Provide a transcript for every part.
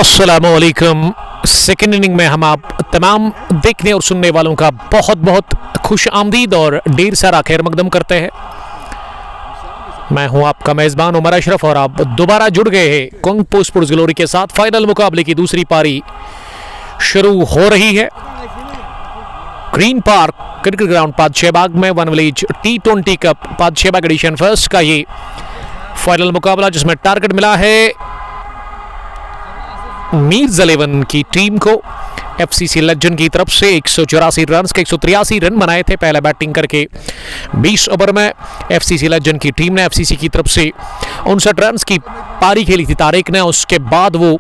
अस्सलामुअलैकुम। Second inning में हम आप तमाम देखने और सुनने वालों का बहुत बहुत खुश आमदीद और ढेर सारा खैर मकदम करते हैं। मैं हूं आपका मेज़बान उमर अशरफ और आप दोबारा जुड़ गए हैं कुंग स्पोर्ट्स ग्लोरी के साथ। फाइनल मुकाबले की दूसरी पारी शुरू हो रही है green park cricket ground Padshahbagh में one village T20 cup Padshahbagh edition first का ये फाइनल मुकाबला, जिसमें टारगेट मिला है मीर्स 11 की टीम को FCC लेजेंड की तरफ से 184 रन के 183 रन बनाए थे पहले बैटिंग करके 20 ओवर में। FCC लेजेंड की टीम ने FCC की तरफ से 59 रन की पारी खेली थी तारिक ने। उसके बाद वो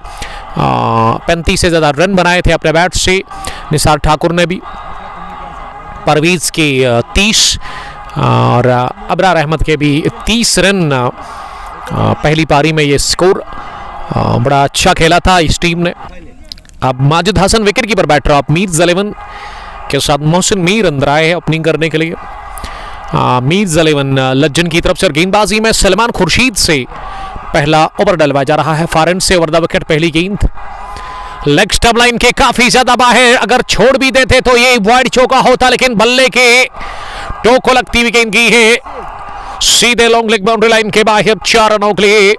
35 से ज़्यादा रन बनाए थे अपने बैट से। निसार ठाकुर ने भी, परवीज़ के 30 और अबरार अहमद के भी 30 रन पहली पारी में ये स्कोर बड़ा अच्छा खेला था इस टीम ने। अब माजिद हसन विकेट कीपर बैठ रहा, मीर्स 11 के साथ मोहसिन मीर अंदर आए हैं ओपनिंग करने के लिए। मीर्स 11 लज्जन की तरफ से गेंदबाजी में सलमान खुर्शीद से पहला ओवर डलवाया जा रहा है। फॉरेन से ओवर द विकेट पहली गेंद लेग स्टंप लाइन के काफी ज्यादा बाहर, अगर छोड़ भी देते तो ये वाइड चौका होता, लेकिन बल्ले के टो को लगती हुई गेंद की है सीधे लॉन्ग लेग बाउंड्री लाइन के बाहर। 4 रनों के लिए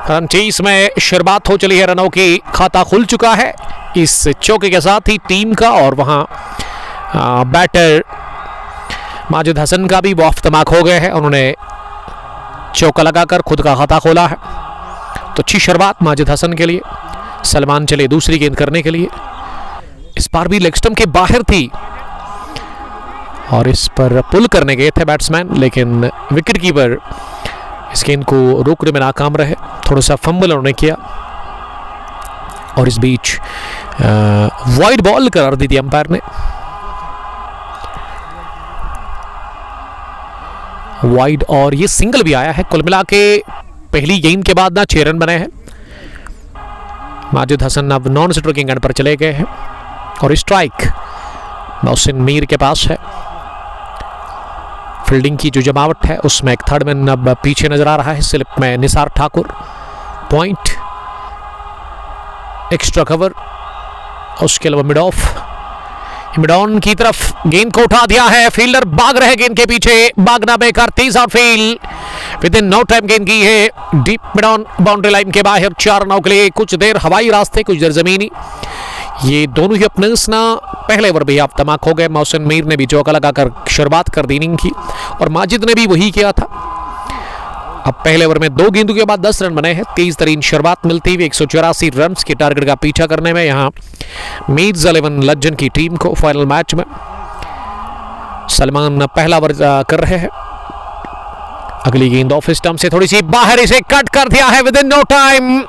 रन चेस में शुरुआत हो चली है, रनों की खाता खुल चुका है इस चौके के साथ ही टीम का। और वहां बैटर माजिद हसन का भी वो अफ्तमाक हो गए हैं, उन्होंने चौका लगाकर खुद का खाता खोला है। तो अच्छी शुरुआत माजिद हसन के लिए। सलमान चले दूसरी गेंद करने के लिए, इस बार भी लेग स्टंप के बाहर थी और इस पर पुल करने गए थे बैट्समैन, लेकिन विकेट कीपर इस गेंद को रोकने में नाकाम रहे। थोड़ा सा फंबल उन्होंने किया और इस बीच वाइड बॉल करार दी थी अंपायर ने। वाइड और ये सिंगल भी आया है। कुल मिला के पहली गेंद के बाद ना 6 रन बने हैं। माजिद हसन अब नॉन स्ट्रोकिंग एंड पर चले गए हैं और स्ट्राइक मोहसिन मीर के पास है। फील्डिंग की जो जमावट है उसमें एक थर्ड मैन अब पीछे नजर आ रहा है। स्लिप में Nisar Thakur, point, extra cover, उसके अलावा मिड ऑफ। मिड ऑन की तरफ गेंद को उठा दिया है, फील्डर भाग रहे गेंद के पीछे, भागना बेकार, 30 out field within no time गेंद की है deep mid on boundary line के बाहर। 4 रनों के लिए कुछ देर हवाई रास्ते कुछ देर जमीनी। ये दोनों ही अपने ना पहले ओवर भी अफ्तमाक हो गए। मोहसिन मीर ने भी चौका लगाकर शुरुआत कर दी इनिंग की और माजिद ने भी वही किया था। अब पहले ओवर में 2 गेंदों के बाद 10 रन बने हैं। तेज तरीन शुरुआत मिलती हुई 184 रन के टारगेट का पीछा करने में यहाँ मीर्स 11 लज्जन की टीम को फाइनल मैच में। सलमान पहला ओवर कर रहे हैं। अगली गेंद ऑफ स्टंप से थोड़ी सी बाहर, इसे कट कर दिया है विद इन नो टाइम।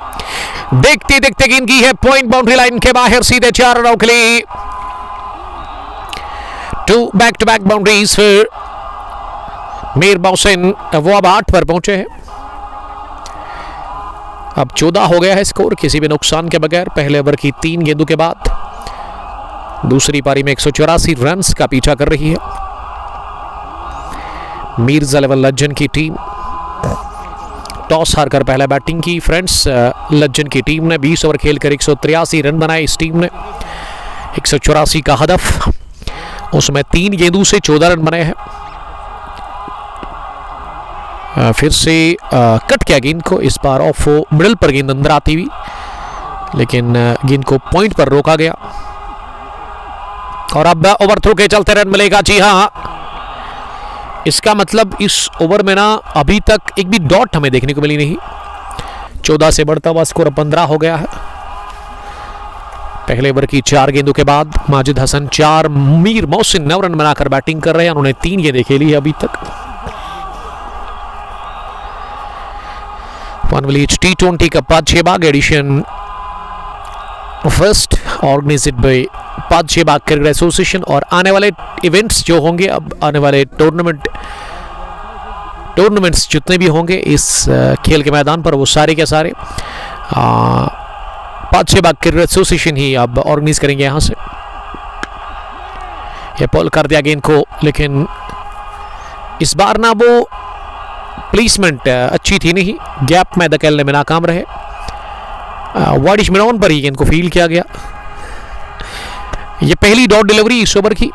देखते देखते गेंद की है पॉइंट बाउंड्री लाइन के बाहर सीधे 4 रनों के लिए। 2 बैक टू बैक बाउंड्रीज फिर मीर मोहसिन वो अब 8 पर पहुंचे हैं। अब 14 हो गया है स्कोर किसी भी नुकसान के बगैर पहले ओवर की 3 गेंदों के बाद। दूसरी पारी में 184 रन का पीछा कर रही है मीर्स 11 लज्जन की टीम। टॉस हारकर पहले बैटिंग की फ्रेंड्स लज्जन की टीम ने 20 ओवर खेलकर 183 रन बनाए। इस टीम ने 184 का हदफ, उसमें 3 गेंदों से 14 रन बने हैं। फिर से कट किया गेंद को, इस बार ऑफ मिडल पर गेंद अंदर आती हुई, लेकिन गेंद को पॉइंट पर रोका गया। और अब ओवर थ्रो के चलते रन मिलेगा। जी हाँ, इसका मतलब इस ओवर में ना अभी तक एक भी डॉट हमें देखने को मिली नहीं। 14 से बढ़ता हुआ स्कोर 15 हो गया है। पहले ओवर की 4 गेंदों के बाद माजिद हसन 4, मीर मोहसिन 9 रन बनाकर बैटिंग कर रहे हैं। उन्होंने 3 गेंदें खेली है अभी तक। वन विलेज T20 का Padshahbagh edition first organised by Padshahbagh cricket association. और आने वाले इवेंट्स जो होंगे, अब आने वाले टूर्नामेंट्स जितने भी होंगे इस खेल के मैदान पर, वो सारे के सारे पादशेबाग क्रिकेट एसोसिएशन ही अब ऑर्गेनाइज करेंगे। यहाँ से ये पॉल कर दिया गेंद को, लेकिन इस बार ना वो प्लेसमेंट अच्छी थी नहीं, गैप में धकेलने में नाकाम रहे। वाडिश मिडॉन पर ही गेंद को फील्ड किया गया। ये पहली डॉट डिलीवरी इस ओवर की।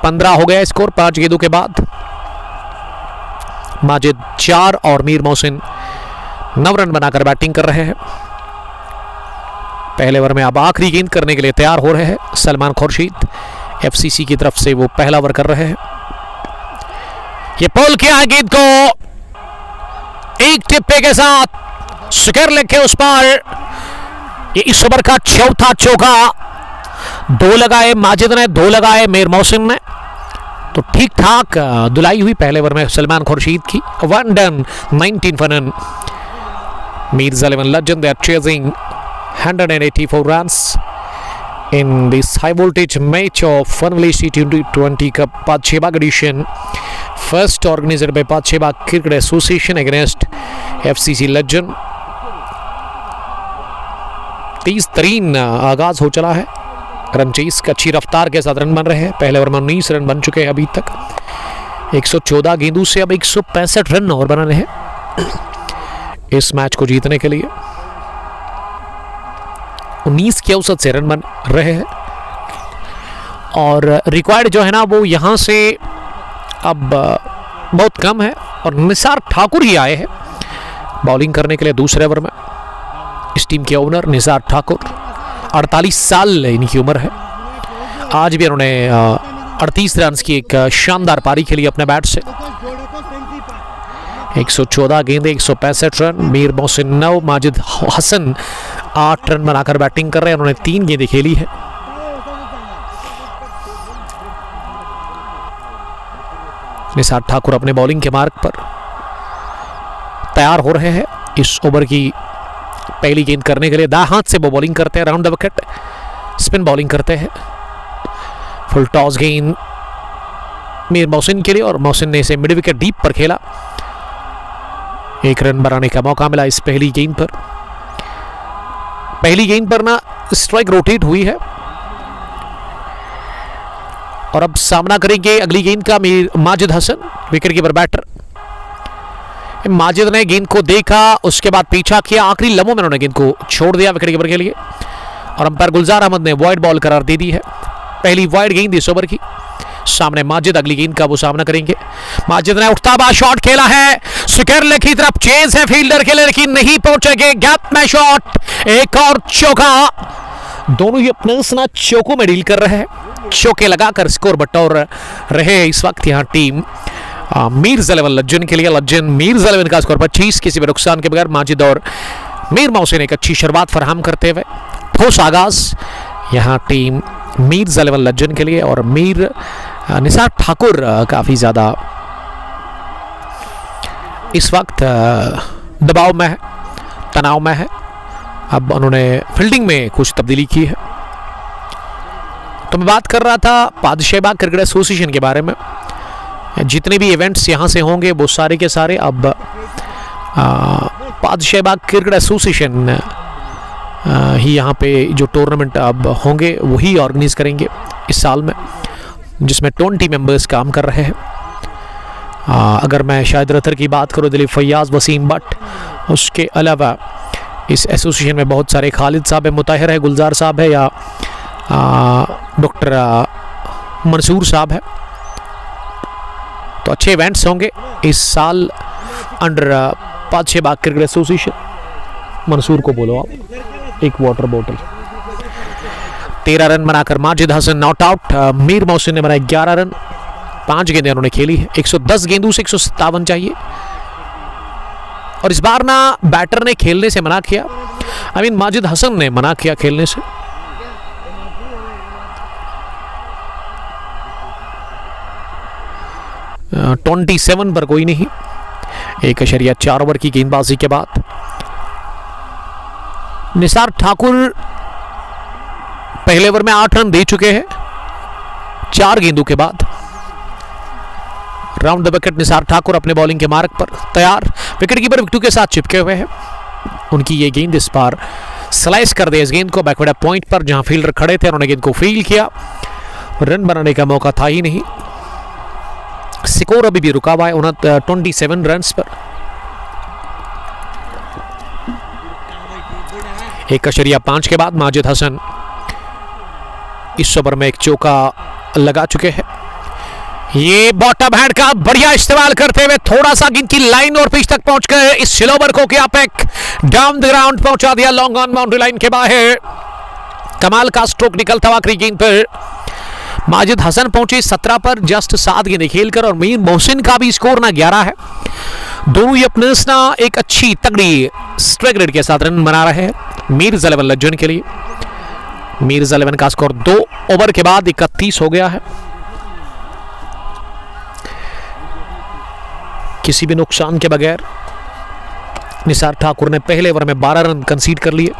15 हो गया स्कोर 5 गेंदों के बाद। माजिद 4 और मीर मोहसिन 9 रन बनाकर बैटिंग कर रहे हैं। पहले ओवर में अब आखिरी गेंद करने के लिए तैयार हो रहे हैं सलमान खुर्शीद। एफसीसी की तरफ से वो पहला ओवर कर रहे हैं। ये पोल किया है गेंद को एक टिप्पे के साथ, स्क्वायर लेग के उस पर। ये इस ओवर का चौथा चौका। 2 लगाए माजिद ने, 2 लगाए मीर मोहसिन ने, तो ठीक ठाक धुलाई हुई पहले ओवर में सलमान खुर्शीद की। 1 done 19 for none। Mir's 11 legend, they are chasing 184 runs in this high voltage match of Fernvale T20 Cup Padshebag edition, first organized by Padshebag Cricket Association against FCC Legend। 30-3 आगाज हो चला है। रन चेस की अच्छी रफ्तार के साथ run बन रहे हैं। पहले ओवर में 19 रन बन चुके हैं अभी तक। 114 गेंदों से अब 165 रन और बनाने हैं इस मैच को जीतने के लिए। 19 के औसत से रन बन रहे हैं और रिक्वायर्ड जो है ना वो यहाँ से अब बहुत कम है। और निसार ठाकुर ही आए हैं बॉलिंग करने के लिए दूसरे ओवर में। इस टीम के ओनर निसार ठाकुर, 48 साल इनकी उम्र है। आज भी उन्होंने 38 रन की एक शानदार पारी खेली अपने बैट से। 114 गेंदे 165 रन। मीर मोहसिन 9, माजिद हसन 8 रन बनाकर बैटिंग कर रहे हैं। उन्होंने 3 गेंदें खेली है। निसार ठाकुर अपने बॉलिंग के मार्ग पर तैयार हो रहे हैं इस ओवर की पहली गेंद करने के लिए। दाएं हाथ से वो बॉलिंग करते हैं, round the wicket spin bowling करते हैं। फुल टॉस गेंद मीर मोहसिन के लिए और मोहसिन ने इसे मिड विकेट डीप पर खेला। 1 रन बनाने का मौका मिला इस पहली गेंद पर। पहली गेंद पर ना स्ट्राइक रोटेट हुई है और अब सामना करेंगे अगली गेंद का Majid Hasan, wicket keeper batter. Majid ने गेंद को देखा, उसके बाद पीछा किया, आखिरी लम्हों में उन्होंने गेंद को छोड़ दिया विकेट कीपर के लिए और अंपायर गुलजार अहमद ने वाइड बॉल करार दे दी है। पहली वाइड गेंद इस ओवर की। सामने माजिद, अगली गेंद का वो सामना करेंगे। माजिद ने उठता हुआ शॉट खेला है, स्क्वायर लेग की तरफ चेंज है फील्डर के लिए लेकिन नहीं पहुंचेंगे। गैप में शॉट, एक और चौका। दोनों ही अपने चौकों में डील कर रहे हैं। चौके लगाकर स्कोर बटोर रहे इस वक्त यहाँ टीम मीर्स 11 लज्जन के लिए। लज्जन मीर्स 11 का स्कोर 25, किसी भी नुकसान के बगैर। माजिद और मीर मोहसिन एक अच्छी शुरुआत फराहम करते हुए ठोस आगाज यहाँ टीम मीर्स 11 लज्जन के लिए। और मीर निसार ठाकुर काफ़ी ज़्यादा इस वक्त दबाव में है, तनाव में है। अब उन्होंने फील्डिंग में कुछ तब्दीली की है। तो मैं बात कर रहा था पादशेबाग क्रिकेट एसोसिएशन के बारे में। जितने भी इवेंट्स यहाँ से होंगे वो सारे के सारे अब पादशेबाग क्रिकेट एसोसिएशन ही यहाँ पे जो टूर्नामेंट अब होंगे वही ऑर्गेनाइज करेंगे इस साल में, जिसमें 20 मेंबर्स काम कर रहे हैं। अगर मैं शाहिद रथर की बात करूँ, दिलीप फैयाज, वसीम भट्ट, उसके अलावा इस एसोसिएशन में बहुत सारे खालिद साहब है, मुताहिर है, गुलजार साहब है या डॉक्टर मंसूर साहब है। तो अच्छे इवेंट्स होंगे इस साल अंडर पादशेबाग क्रिकेट एसोसिएशन। मंसूर को बोलो आप एक वाटर बोतल। 13 रन बनाकर माजिद हसन नॉट आउट। मीर मोहसिन ने बनाए 11 रन। 5 गेंदें उन्होंने खेली है। 110 गेंदों से 157 चाहिए और इस बार ना बैटर ने खेलने से मना किया। माजिद हसन ने मना किया खेलने से। uh, 27 पर कोई नहीं। 1.4 ओवर की गेंदबाजी के बाद निसार ठाकुर पहले ओवर में 8 रन दे चुके हैं 4 गेंदों के बाद। Round the wicket Nisar Thakur अपने बॉलिंग के मार्ग पर तैयार। विकेट कीपर विकटू के साथ चिपके हुए हैं। उनकी ये गेंद इस बार स्लाइस कर दे इस गेंद को बैकवर्ड पॉइंट पर, जहां फील्डर खड़े थे उन्होंने गेंद को फील्ड किया। रन बनाने का मौका था ही नहीं। स्कोर अभी भी रुका हुआ है 27 रन पर। 1.5 के बाद माजिद हसन इस ओवर में एक चौका लगा चुके हैं। ये बॉटम हैंड का बढ़िया इस्तेमाल करते हुए थोड़ा सा गेंद की लाइन और पिच तक पहुंचकर इस स्लो ओवर को क्या पैक डाउन द ग्राउंड पहुंचा दिया, लॉन्ग ऑन बाउंड्री लाइन के बाहर। कमाल का स्ट्रोक निकलता हुआ आखिरी गेंद पर माजिद हसन पहुंचे 17 पर जस्ट 7 गेंदें खेलकर, और मीर मोहसिन का भी स्कोर ना 11 है। दोनों ही अपने ना एक अच्छी तगड़ी स्ट्राइक रेट के साथ रन बना रहे हैं मीर्ज़ा 11 लेजेंड के लिए। मीर्ज़ा 11 का स्कोर 2 ओवर के बाद 31 हो गया है। किसी भी नुकसान के बगैर निसार ठाकुर ने पहले ओवर में 12 रन कंसीड कर लिए।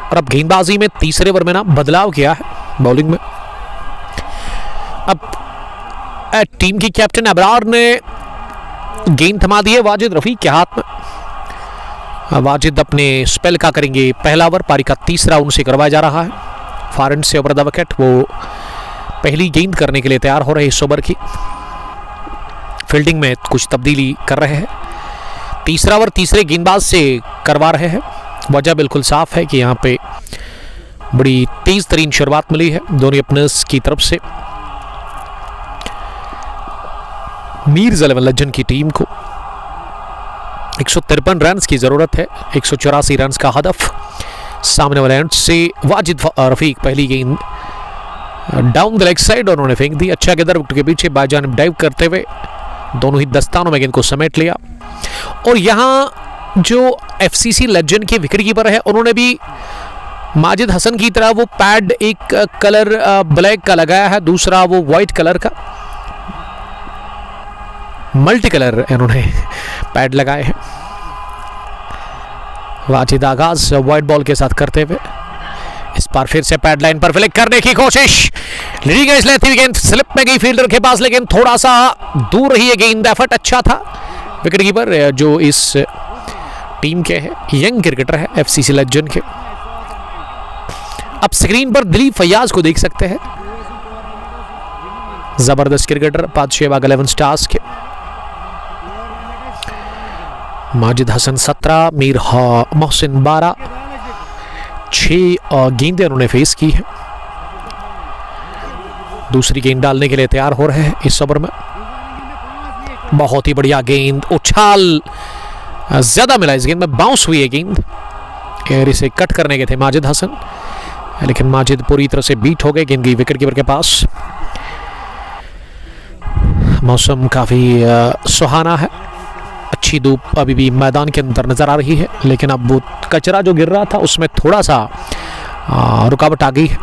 और अब गेंदबाजी में तीसरे ओवर में ना बदलाव किया है बॉलिंग में। अब टीम की कैप्टन अबरार ने गेंद थमा दी है वाजिद रफीक के हाथ में। वाजिद अपने स्पेल का करेंगे पहला ओवर, पारी का तीसरा उनसे करवाया जा रहा है। फॉरन से ओवर द विकेट, वो पहली गेंद करने के लिए तैयार हो रहे इस ओवर की। फील्डिंग में कुछ तब्दीली कर रहे हैं। तीसरा ओवर तीसरे गेंदबाज से करवा रहे हैं। वजह बिल्कुल साफ है कि यहाँ पे बड़ी तेज तरीन शुरुआत मिली है दोनों ओपनर्स की तरफ से। मीर्ज़ा 11 लेजेंड की टीम को 153 रन की जरूरत है, 184 रन का हदफ। सामने वाले एंड से वाजिद रफीक पहली गेंद डाउन द लेग साइड और उन्होंने फेंक दी। अच्छा गेंदर विकेट के पीछे बाईजानिब डाइव करते हुए दोनों ही दस्तानों में गेंद को समेट लिया। और यहाँ जो एफसीसी लेजेंड के विकेट कीपर है उन्होंने भी माजिद हसन की तरह वो पैड एक कलर ब्लैक का लगाया है, दूसरा वो वाइट कलर का, मल्टी कलर इन्होंने पैड लगाए हैं। वाजिद आगाज वाइट बॉल के साथ करते हुए इस बार फिर से पैड लाइन पर फ्लिक करने की कोशिश, ली गई लेती हुई गेंद स्लिप में गई फील्डर के पास, लेकिन थोड़ा सा दूर रही है गेंद। एफर्ट अच्छा था विकेट कीपर जो इस टीम के है, यंग क्रिकेटर है एफसीसी लेजेंड के। अब स्क्रीन पर दिलीप फैयाज को देख सकते हैं, जबरदस्त क्रिकेटर, पादशेबाग 11 स्टार्स के। माजिद हसन 17, मीर मोहसिन 12, 6 गेंदें उन्होंने फेस की है। दूसरी गेंद डालने के लिए तैयार हो रहे हैं इस ओवर में। बहुत ही बढ़िया गेंद, उछाल ज्यादा मिला इस गेंद में, बाउंस हुई है गेंद, इसे कट करने के थे माजिद हसन, लेकिन माजिद पूरी तरह से बीट हो गए, गेंद गई विकेट कीपर के पास। मौसम काफी सुहाना है, अच्छी धूप अभी भी मैदान के अंदर नजर आ रही है, लेकिन अब वो कचरा जो गिर रहा था उसमें थोड़ा सा रुकावट आ गई है।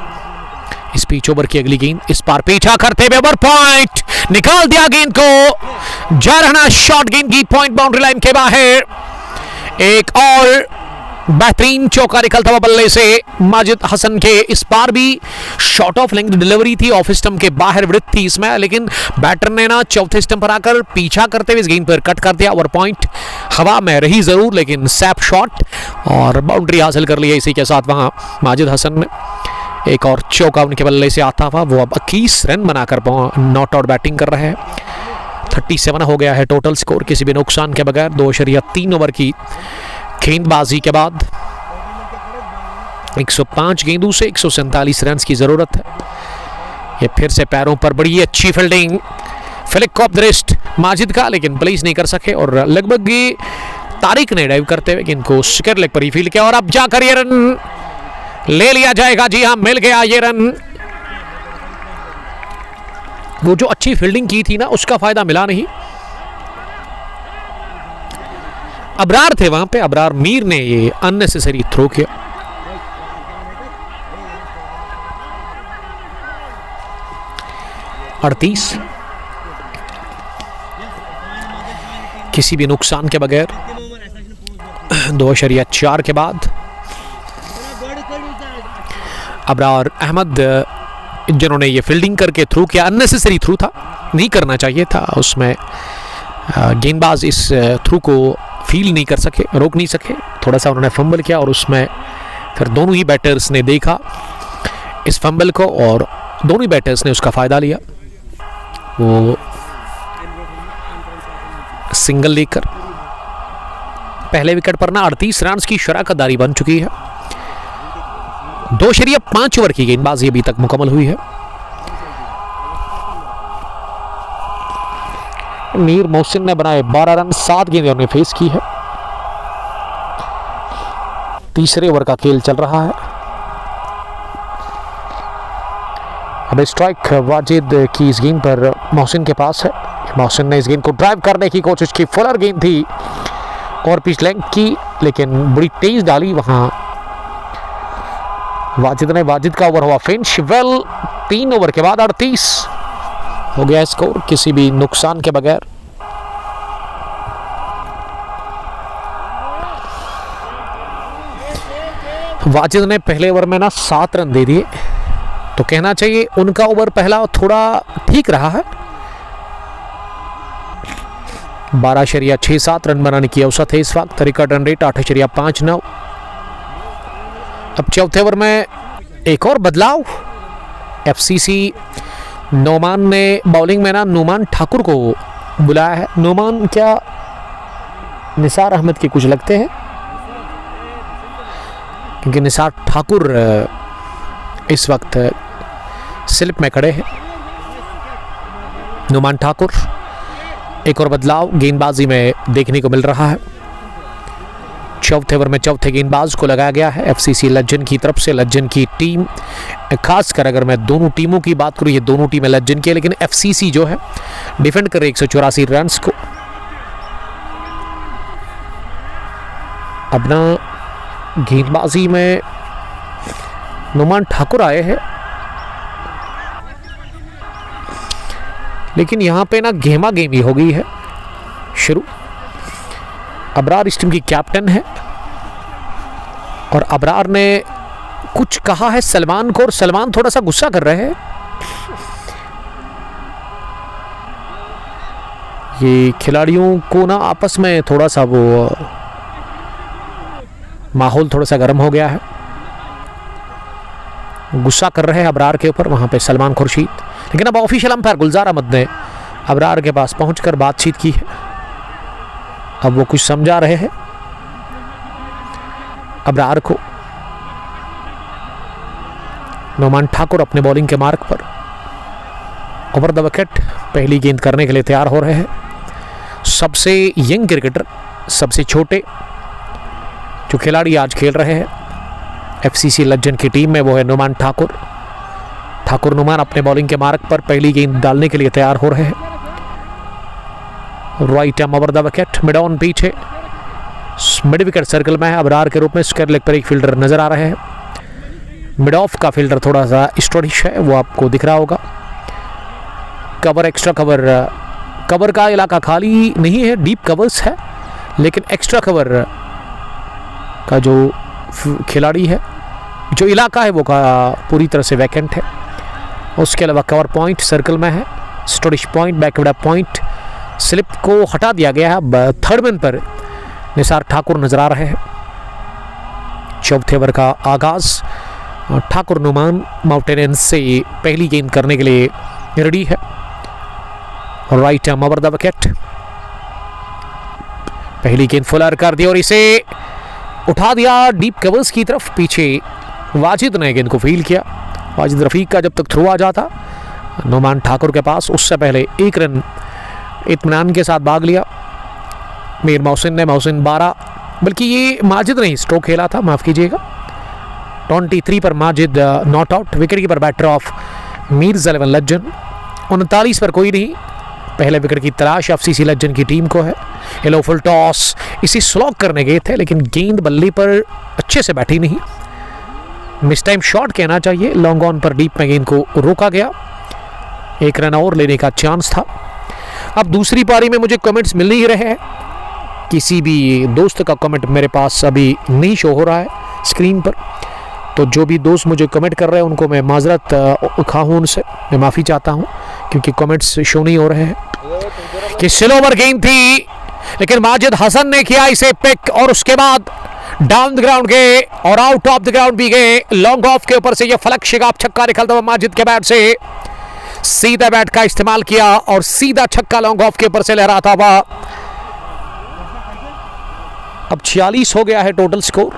इस पिच ओवर की अगली गेंद, इस बार पीछा करते हुए ओवर पॉइंट निकाल दिया गेंद को, जा रहा शॉट गेंद की पॉइंट बाउंड्री लाइन के बाहर। एक और बेहतरीन चौका निकलता हुआ बल्ले से माजिद हसन के, इस बार भी शॉर्ट ऑफ लेंथ डिलीवरी थी, ऑफ स्टंप के बाहर वृत्त थी इसमें, लेकिन बैटर ने ना चौथे स्टंप पर आकर पीछा करते हुए इस गेंद पर कट कर दिया। ओवर पॉइंट हवा में रही जरूर, लेकिन सैप शॉट और बाउंड्री हासिल कर लिया। इसी के साथ वहां माजिद हसन ने एक और चौका उनके बल्ले से आता हुआ, वो अब 21 रन बनाकर नॉट आउट बैटिंग कर रहे हैं। 37 हो गया है टोटल स्कोर किसी भी नुकसान के बगैर। 2.3 ओवर की गेंदबाजी के बाद 105 गेंदों से 147 रन की जरूरत है। ये फिर से पैरों पर बड़ी अच्छी fielding, flick of the wrist Majid का, लेकिन प्लेस नहीं कर सके और लगभग ये तारिक ने डाइव करते हुए इनको स्क्वायर लेग पर ही फील्ड किया और अब जाकर ये रन ले लिया जाएगा। जी हाँ, मिल गया ये रन। वो जो अच्छी फील्डिंग की थी ना उसका फायदा मिला नहीं। अबरार थे वहां पे, अबरार मीर ने ये अननेसेसरी थ्रो किया। अड़तीस किसी भी नुकसान के बगैर 2.4 के बाद अबरार अहमद जिन्होंने ये फील्डिंग करके थ्रू किया, अननेसेसरी थ्रू था, नहीं करना चाहिए था उसमें। गेंदबाज इस थ्रू को फील नहीं कर सके, रोक नहीं सके, थोड़ा सा उन्होंने फंबल किया और उसमें फिर दोनों ही बैटर्स ने देखा इस फंबल को और दोनों ही बैटर्स ने उसका फायदा लिया। वो सिंगल लेकर पहले विकेट पर ना 38 रन की शराकतदारी बन चुकी है। 2.5 ओवर की गेंदबाजी अभी तक मुकम्मल हुई है। मीर मोहसिन ने बनाए 12 रन, 7 गेंदें उन्हें फेस की है। तीसरे ओवर का खेल चल रहा है। अब स्ट्राइक वाजिद की इस गेंद पर मोहसिन के पास है। मोहसिन ने इस गेंद को ड्राइव करने की कोशिश की, फुलर गेंद थी और पिच लेंथ की, लेकिन बड़ी तेज डाली वहां वाजिद ने। वाजिद का ओवर हुआ फिनिश। वेल 3 ओवर के बाद 38 हो गया स्कोर किसी भी नुकसान के बगैर। वाजिद ने पहले ओवर में ना 7 रन दे दिए, तो कहना चाहिए उनका ओवर पहला थोड़ा ठीक रहा है। 12.67 रन बनाने की औसत है इस वक्त। Record run rate 8.59। अब चौथे ओवर में एक और बदलाव। एफसीसी नोमान ने बॉलिंग में ना नुमान ठाकुर को बुलाया है। नोमान क्या निसार अहमद के कुछ लगते हैं, क्योंकि निसार ठाकुर इस वक्त स्लिप में खड़े हैं। नुमान ठाकुर, एक और बदलाव गेंदबाजी में देखने को मिल रहा है। चौथे ओवर में चौथे गेंदबाज को लगाया गया है एफसीसी लज्जन की तरफ से। लज्जन की टीम, खासकर अगर मैं दोनों टीमों की बात करूं, ये दोनों टीमें लज्जन की है, लेकिन एफसीसी जो है डिफेंड कर 184 रन को। अपना गेंदबाजी में नुमान ठाकुर आए हैं, लेकिन यहां पे ना गेमा गेमी हो गई है शुरू। अबरार इस टीम की कैप्टन है और अबरार ने कुछ कहा है सलमान को, और सलमान थोड़ा सा गुस्सा कर रहे हैं। ये खिलाड़ियों को ना आपस में थोड़ा सा वो माहौल थोड़ा सा गर्म हो गया है। गुस्सा कर रहे हैं अबरार के ऊपर वहां पे सलमान खुर्शीद। लेकिन अब ऑफिशियल अंपायर गुलजार अहमद ने अबरार के पास पहुंचकर बातचीत की है। अब वो कुछ समझा रहे हैं अबरार को। नोमान ठाकुर अपने बॉलिंग के मार्ग पर ओवर द विकेट पहली गेंद करने के लिए तैयार हो रहे हैं। सबसे यंग क्रिकेटर, सबसे छोटे जो खिलाड़ी आज खेल रहे हैं एफसीसी लज्जन की टीम में, वो है नुमान ठाकुर। ठाकुर नुमान अपने बॉलिंग के मार्ग पर पहली गेंद डालने के लिए तैयार हो रहे हैं। Right arm over the wicket, mid on pitch है, मिड विकेट सर्कल में है। अबरार के रूप में स्क्वायर लेग पर एक फील्डर नजर आ रहे हैं। मिड ऑफ का फील्डर थोड़ा सा स्टोरिश है, वो आपको दिख रहा होगा। कवर, एक्स्ट्रा कवर, कवर का इलाका खाली नहीं है, डीप कवर्स है, लेकिन एक्स्ट्रा कवर का जो खिलाड़ी है, जो इलाका है, वो का पूरी तरह से वैकेंट है। उसके अलावा कवर पॉइंट सर्कल में है, स्टोरिश पॉइंट, बैकवर्ड पॉइंट, स्लिप को हटा दिया गया है। थर्ड मैन पर निसार ठाकुर नजर आ रहे हैं। चौथे ओवर का आगाज। ठाकुर नुमान माउंटेनियंस से पहली गेंद करने के लिए रेडी है। Right arm over the wicket, पहली गेंद फुलर कर दी और इसे उठा दिया डीप कवर्स की तरफ। पीछे वाजिद ने गेंद को फील किया। वाजिद रफीक का जब तक थ्रो आ जाता नुमान ठाकुर के पास, उससे पहले 1 रन इत्मीनान के साथ भाग लिया मीर मोहसिन ने। मोहसिन 12, बल्कि ये माजिद ने स्ट्रोक खेला था, माफ कीजिएगा। 23 पर Majid not out. Wicket keeper batter of Mirs 11 Lajjan. 39 पर कोई नहीं। पहले विकेट की तलाश एफसीसी लज्जन की टीम को है। हेलो फुल टॉस, इसी स्लॉक करने गए थे, लेकिन गेंद बल्ले पर अच्छे से बैठी नहीं। मिस टाइम शॉट कहना चाहिए। लॉन्ग ऑन पर डीप में गेंद को रोका गया। 1 रन और लेने का चांस था। अब दूसरी पारी में मुझे कमेंट्स मिल नहीं रहे हैं। किसी भी दोस्त का कमेंट मेरे पास अभी नहीं शो हो रहा है स्क्रीन पर, तो जो भी दोस्त मुझे कमेंट कर रहे हैं उनको मैं माजरत खाऊं, उनसे मैं माफ़ी चाहता हूं, क्योंकि कमेंट्स शो नहीं हो रहे हैं। कि स्लो ओवर गेंद थी, लेकिन माजिद हसन ने किया इसे पिक, और उसके बाद डाउन द ग्राउंड गए और आउट ऑफ द ग्राउंड भी गए। लॉन्ग ऑफ के ऊपर से यह फलक शिगाब छक्का निकलता हुआ माजिद के बैट से। सीधा बैट का इस्तेमाल किया और सीधा छक्का लॉन्ग ऑफ के ऊपर से लहराता हुआ अब 46 हो गया है टोटल स्कोर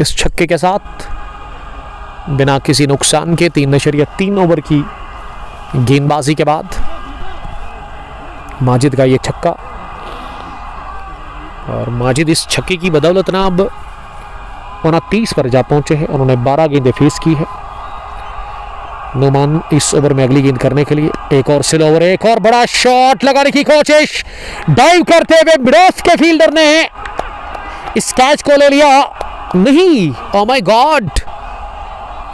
इस छक्के के साथ, बिना किसी नुकसान के 3.3 ओवर की गेंदबाजी के बाद माजिद का ये छक्का। और माजिद इस छक्के की बदौलत ना अब 29 पर जा पहुंचे हैं। उन्होंने 12 गेंदें फेस की है। नोमान इस ओवर में अगली गेंद करने के लिए, एक और स्लो ओवर, एक और बड़ा शॉट लगाने की कोशिश, डाइव करते हुए मिडॉफ के फील्डर ने इस कैच को ले लिया। नहीं, ओह माय गॉड,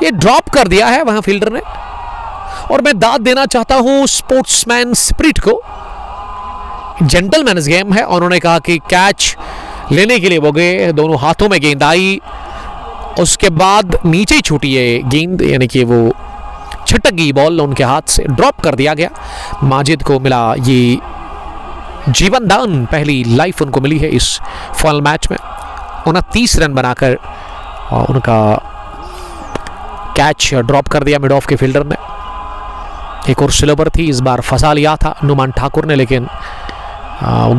ये ड्रॉप कर दिया है वहां फील्डर ने। और मैं दाद देना चाहता हूं स्पोर्ट्समैन स्पिरिट को, जेंटलमैन्स गेम है। उन्होंने कहा कि कैच लेने के लिए वो गए, दोनों हाथों में गेंद आई, उसके बाद नीचे ही छूटी है गेंद, यानी कि वो छटक गई बॉल उनके हाथ से, ड्रॉप कर दिया गया। माजिद को मिला ये जीवन दान, पहली लाइफ उनको मिली है इस फाइनल मैच में। 29 रन बनाकर उनका कैच ड्रॉप कर दिया मिड ऑफ के फील्डर ने। एक और स्लोवर थी, इस बार फंसा लिया था नुमान ठाकुर ने, लेकिन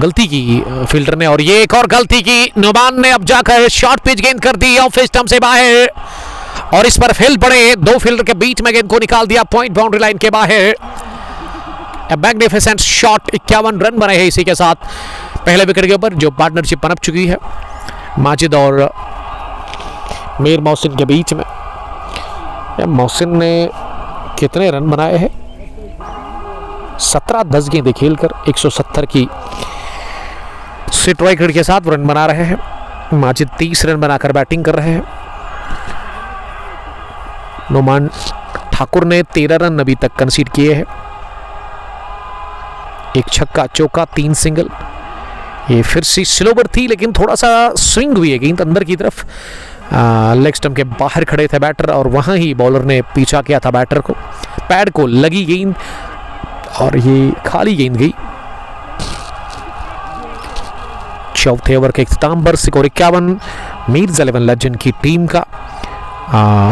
गलती की फील्डर ने। और ये एक और गलती की नुमान ने, अब जाकर शॉर्ट पिच गेंद कर दी ऑफ स्टंप से बाहर, और इस पर फील्ड पड़े, दो फील्डर के बीच में गेंद को निकाल दिया पॉइंट बाउंड्री लाइन के बाहर। मैग्निफिसेंट शॉट, 51 रन बने हैं इसी के साथ पहले विकेट के ऊपर, जो पार्टनरशिप पनप चुकी है माजिद और मीर मोहसिन के बीच में। मोहसिन ने कितने रन बनाए हैं? 17-10 गेंदें खेलकर 170 की स्ट्राइक रेट के साथ रन बना रहे हैं। माजिद 30 रन बनाकर बैटिंग कर रहे हैं। नुमान ठाकुर ने 13 रन अभी तक कंसीड किए हैं, एक छक्का चौका 3 सिंगल। ये फिर से स्लोवर थी, लेकिन थोड़ा सा स्विंग हुई है गेंद अंदर की तरफ, लेग स्टंप के बाहर खड़े थे बैटर, और वहां ही बॉलर ने पीछा किया था बैटर को, पैड को लगी गेंद और ये खाली गेंद गई। चौथे ओवर के इख्तिताम पर स्कोर 51 मीर्स 11 लेजेंड की टीम का।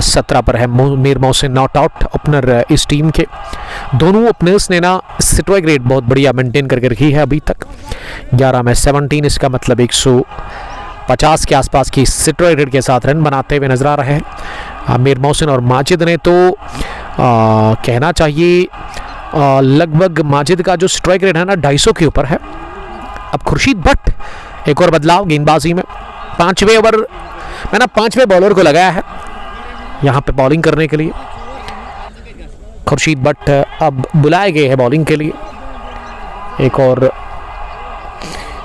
17 पर है Mir Mohsin not out, opener इस टीम के। दोनों ओपनर्स ने ना स्ट्राइक रेट बहुत बढ़िया मेंटेन करके रखी है अभी तक, 11 में 17, इसका मतलब 150 के आसपास की स्ट्राइक रेट के साथ रन बनाते हुए नजर आ रहे हैं मीर मोहसिन। और माजिद ने तो कहना चाहिए लगभग माजिद का जो स्ट्राइक रेट है ना 250 के ऊपर है। अब खुर्शीद भट्ट, एक और बदलाव गेंदबाजी में, 5वें ओवर में ना 5वें बॉलर को लगाया है यहाँ पे बॉलिंग करने के लिए। खुर्शीद भट्ट अब बुलाए गए हैं बॉलिंग के लिए, एक और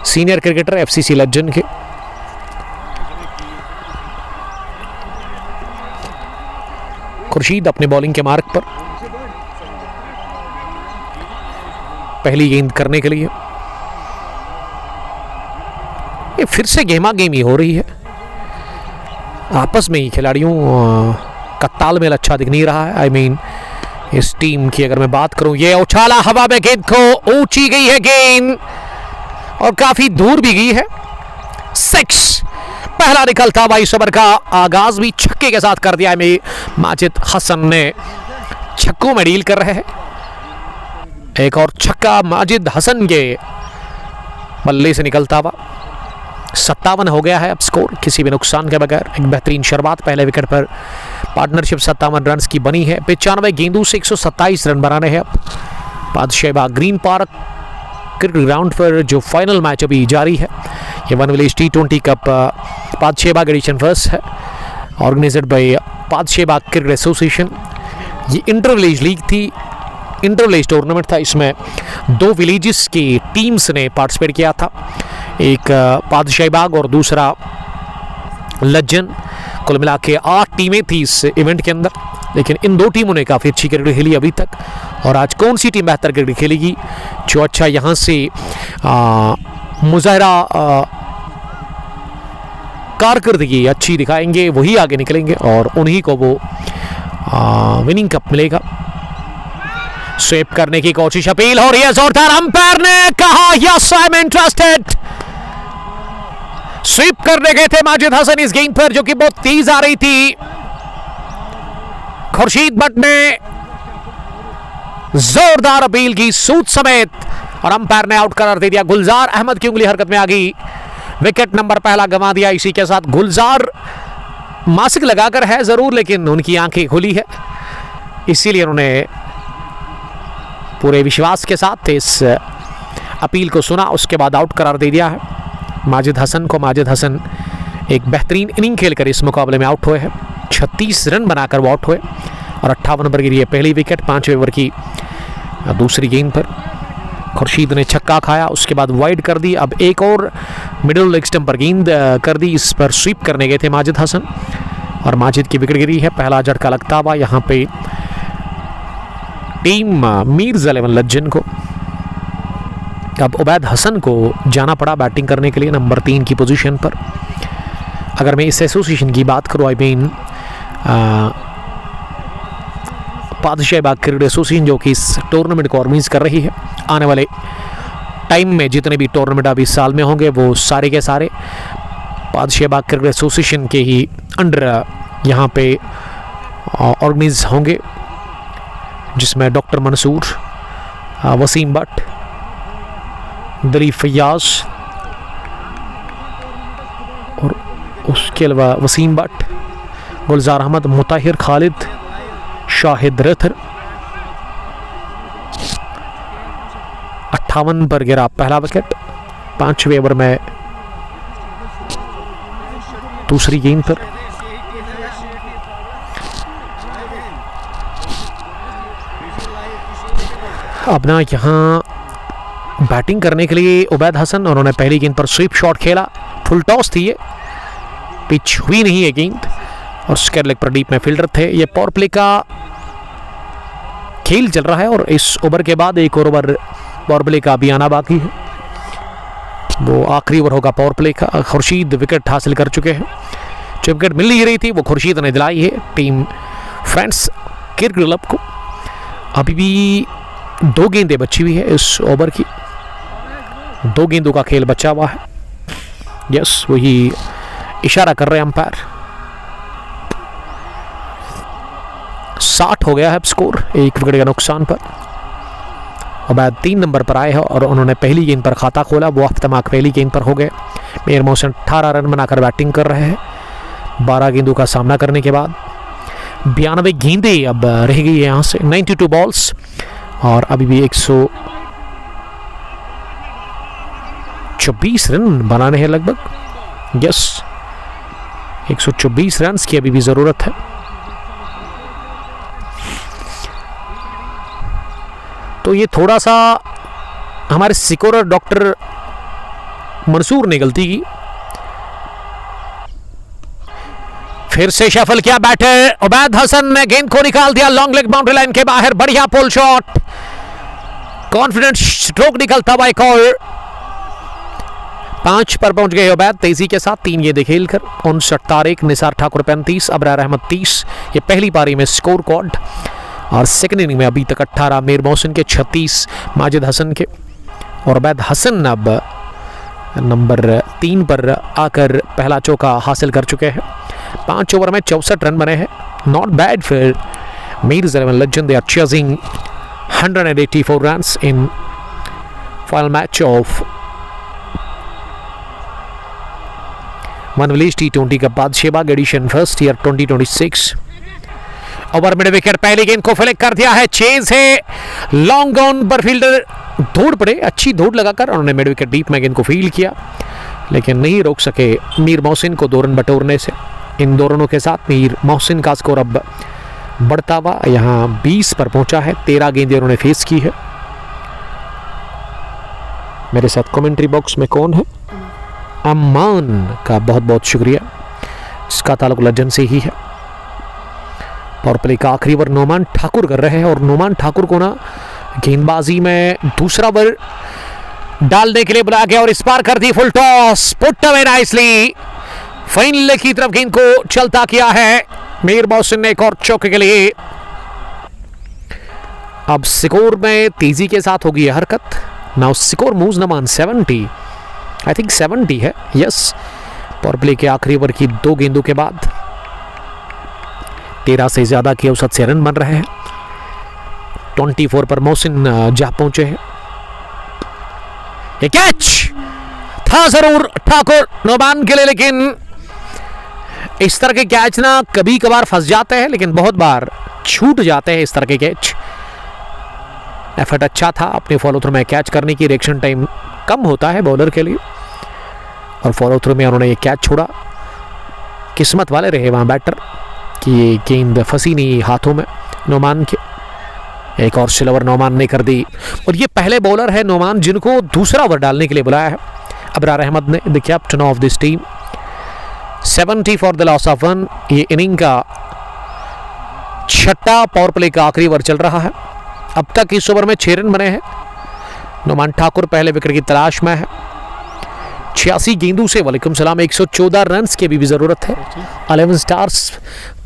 सीनियर क्रिकेटर एफसीसी लेजेंड के। खुर्शीद अपने बॉलिंग के मार्ग पर, पहली गेंद करने के लिए। ये फिर से गेमा गेमी हो रही है आपस में ही, खिलाड़ियों का तालमेल अच्छा दिख नहीं रहा है। आई मीन इस टीम की अगर मैं बात करूं, ये उछाला हवा में गेंद को, ऊंची गई है गेंद और काफी दूर भी गई है। 6 पहला निकलता हुआ इस ओवर का आगाज भी छक्के के साथ कर दिया है माजिद हसन ने, छक्कों में डील कर रहे हैं। एक और छक्का माजिद हसन के बल्ले से निकलता हुआ। 57 हो गया है अब स्कोर, किसी भी नुकसान के बगैर। एक बेहतरीन शुरुआत पहले विकेट पर, पार्टनरशिप 57 रन की बनी है। 95 गेंदों से 127 रन बनाने हैं अब। Badshahbagh green park cricket ground पर जो फाइनल मैच अभी जारी है, ये one village T20 cup Badshahbagh edition first है, organised by Badshahbagh cricket association. ये इंटर विलेज लीग थी, इंटर विलेज टूर्नामेंट था। इसमें 2 विलेजेस की टीम्स ने पार्टिसिपेट किया था, एक बादशाहबाग और दूसरा लज्जन। कुल मिला के 8 टीमें थी इस इवेंट के अंदर, लेकिन इन 2 टीमों ने काफ़ी अच्छी क्रिकेट खेली अभी तक। और आज कौन सी टीम बेहतर क्रिकेट खेलेगी, जो अच्छा यहाँ से मुजाहरा कारकर्दगी अच्छी दिखाएंगे, वही आगे निकलेंगे और उन्हीं को वो विनिंग कप मिलेगा। स्वीप करने की कोशिश, अपील हो रही है जोरदार, अंपायर ने कहा yes I am interested. Sweep करने गए थे माजिद हसन इस गेंद पर, जो कि बहुत तेज आ रही थी। खुर्शीद भट्ट ने जोरदार अपील की सूद समेत, और अंपायर ने आउट करार दे दिया। गुलजार अहमद की उंगली हरकत में आ गई। विकेट नंबर पहला गंवा दिया। इसी के साथ गुलजार मास्क लगाकर है जरूर, लेकिन उनकी आंखें खुली है, इसीलिए उन्होंने पूरे विश्वास के साथ इस अपील को सुना, उसके बाद आउट करार दे दिया है माजिद हसन को। माजिद हसन एक बेहतरीन इनिंग खेलकर इस मुकाबले में आउट हुए हैं। 36 रन बनाकर वो आउट हुए और 58 पर गिरी है पहली विकेट। 5वें ओवर की दूसरी गेंद पर खुर्शीद ने छक्का खाया, उसके बाद वाइड कर दी। अब एक और मिडिल लेग स्टंप पर गेंद कर दी, इस पर स्वीप करने गए थे माजिद हसन और माजिद की विकेट गिरी है। पहला झटका लगता हुआ यहाँ पे टीम मीर्स 11 लज्जन को। अब उबैद हसन को जाना पड़ा बैटिंग करने के लिए नंबर 3 की पोजीशन पर। अगर मैं इस एसोसिएशन की बात करूँ, आई मीन पादशाहबाग क्रिकेट एसोसिएशन, जो कि इस टूर्नामेंट को ऑर्गेनाइज कर रही है, आने वाले टाइम में जितने भी टूर्नामेंट अभी साल में होंगे वो सारे के सारे पादशाहबाग क्रिकेट एसोसिएशन के ही अंडर यहाँ पे ऑर्गेनाइज होंगे, जिसमें डॉक्टर मंसूर, वसीम भट्ट, दलीफ फैयाज और उसके अलावा वसीम भट्ट, गुलजार अहमद, मुताहिर खालिद, शाहिद रथर। 58 पर गिरा पहला विकेट। 5वें ओवर में दूसरी गेंद पर अब ना यहाँ बैटिंग करने के लिए उबैद हसन, उन्होंने पहली गेंद पर स्वीप शॉट खेला, फुल टॉस थी ये, पिच हुई नहीं है गेंद और स्क्वायर लेग पर डीप में फील्डर थे। ये पावर प्ले का खेल चल रहा है और इस ओवर के बाद एक ओवर पावर प्ले का भी आना बाकी है, वो आखिरी ओवर होगा पावर प्ले का। खुर्शीद विकेट हासिल कर चुके हैं, जो विकेट मिल नहीं रही थी वो खुर्शीद ने दिलाई है टीम फ्रेंड्स क्रिकेट क्लब को। अभी भी 2 गेंदें बची हुई है इस ओवर की, 2 गेंदों का खेल बचा हुआ है। यस, वही इशारा कर रहे हैं अंपायर। 60 हो गया है अब स्कोर, 1 विकेट के नुकसान पर। उबैद 3 नंबर पर आए हैं और उन्होंने पहली गेंद पर खाता खोला, वो अफ्तमाक पहली गेंद पर हो गए। मीर मोहसिन 18 रन बनाकर बैटिंग कर रहे हैं 12 गेंदों का सामना करने के बाद। 92 गेंदें अब रह गई है यहाँ से, 92 बॉल्स और अभी भी 124 रन बनाने हैं लगभग। यस, 124 रन की अभी भी जरूरत है। तो ये थोड़ा सा हमारे स्कोरर डॉक्टर मंसूर ने गलती की। फिर से शफल किया बैटर, उबैद हसन ने गेंद को निकाल दिया लॉन्ग लेग बाउंड्री लाइन के बाहर, बढ़िया पुल शॉट, कॉन्फिडेंट स्ट्रोक निकलता हुआ एक और। 5 पर पहुंच गए उबैद तेजी के साथ, 3 गेंदें खेलकर। 59 तारिक, निसार ठाकुर 35, अबरार अहमद 30। ये पहली पारी में स्कोर कार्ड और सेकंड इनिंग में अभी तक 18 मीर मोहसिन के, 36 माजिद हसन के और उबैद हसन अब नंबर 3 पर आकर पहला चौका हासिल कर चुके हैं। 5 ओवर में 64 रन बने हैं, नॉट बैड फिर Mirs 11 legend. They are chasing 184 runs in final match of one village T20 का Badshahbagh edition first year 2026। Over mid wicket, पहली गेंद को फ्लिक कर दिया है, चेज है लॉन्ग ऑन पर, फील्डर दौड़ पड़े, अच्छी दौड़ लगाकर उन्होंने मिड विकेट डीप में गेंद को फील्ड किया, लेकिन नहीं रोक सके मीर मोहसिन को 2 रन बटोरने से। इन 2 रनों के साथ मीर मोहसिन का स्कोर अब बढ़ता हुआ यहाँ 20 पर पहुंचा है। 13 गेंदें उन्होंने फेस की है। मेरे साथ कमेंट्री बॉक्स में कौन है? अम्मान का बहुत बहुत शुक्रिया, इसका ताल्लुक लज्जन से ही है। पावर प्ले का आखिरी ओवर नोमान ठाकुर कर रहे हैं और नोमान ठाकुर को ना गेंदबाजी में दूसरा ओवर डालने के लिए बुलाया गया और इस पार कर दी full toss, put away nicely, final की तरफ गेंद को चलता किया है मीर मोहसिन ने एक और चौके के लिए। अब स्कोर में तेजी के साथ होगी यह हरकत। Now score moves Naman 70, I think 70 है। यस, पावर प्ले के आखिरी ओवर की 2 गेंदों के बाद 13 से ज्यादा के औसत से रन बन रहे हैं। 24 पर मोहसिन जा पहुंचे हैं। ये कैच था जरूर ठाकुर नौमान के लिए, लेकिन इस तरह के कैच ना कभी कभार फंस जाते हैं, लेकिन बहुत बार छूट जाते हैं इस तरह के कैच। एफर्ट अच्छा था अपने फॉलो थ्रू में कैच करने की, रिएक्शन टाइम कम होता है बॉलर के लिए, और फॉलो थ्रू में उन्होंने ये कैच छोड़ा। किस्मत वाले रहे वहाँ बैटर कि ये गेंद फंसी नहीं हाथों में नौमान के। एक और सिल्वर नौमान ने कर दी, और ये पहले बॉलर है नौमान जिनको दूसरा ओवर डालने के लिए बुलाया है अबरार अहमद ने, the captain of this team. 70 for the loss of 1। ये इनिंग का छठा पावर प्ले का आखिरी ओवर चल रहा है। अब तक इस ओवर में 6 रन बने हैं। नौमान ठाकुर पहले विकेट की तलाश में है। 86 गेंदों से वालेकुम सलाम 114 रन की भी जरूरत है। 11 स्टार्स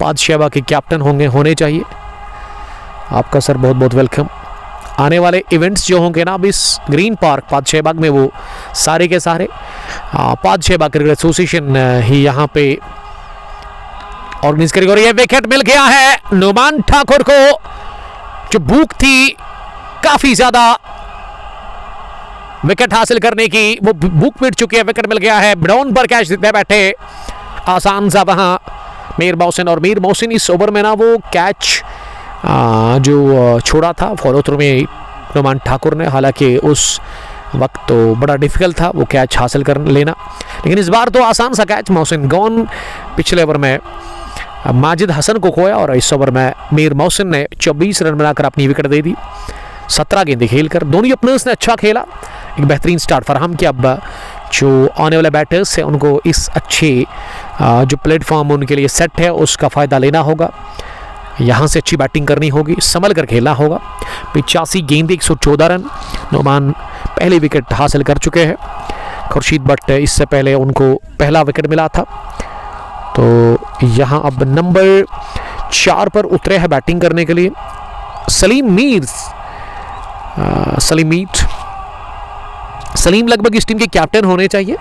पादशाह के कैप्टन होने चाहिए। आपका सर बहुत बहुत वेलकम। आने वाले इवेंट्स जो होंगे ना अब इस ग्रीन पार्क पादशाह में, वो सारे के सारे पादशाह क्रिकेट एसोसिएशन ही यहाँ पे ऑर्गेनाइज करेगी। और ये विकेट मिल गया है नौमान ठाकुर को, जो भूख थी काफी ज्यादा विकेट हासिल करने की, वो भूख मिट चुकी है। विकेट मिल गया है, डाउन पर कैच देते बैठे आसान सा वहां मीर मोहसिन, और मीर मोहसिन इस ओवर में ना वो कैच जो छोड़ा था फॉलो थ्रू में नौमान ठाकुर ने, हालांकि उस वक्त तो बड़ा डिफिकल्ट था वो कैच हासिल कर लेना, लेकिन इस बार तो आसान सा कैच मोहसिन गॉन। पिछले ओवर में माजिद हसन को खोया, और इस ओवर में मीर मोहसिन ने 24 रन बनाकर अपनी विकेट दे दी। 17 गेंदें खेलकर दोनों ओपनर्स ने अच्छा खेला, एक बेहतरीन स्टार्ट फराहम किया। अब जो आने वाले बैटर्स हैं उनको इस अच्छे जो प्लेटफॉर्म उनके लिए सेट है उसका फ़ायदा लेना होगा। यहाँ से अच्छी बैटिंग करनी होगी, संभल कर खेलना होगा। 85 गेंदें 114 रन। नौमान पहले विकेट हासिल कर चुके हैं। खुर्शीद बट इससे पहले उनको पहला विकेट मिला था। तो यहाँ अब नंबर 4 पर उतरे हैं बैटिंग करने के लिए सलीम लगभग इस टीम के कैप्टन होने चाहिए।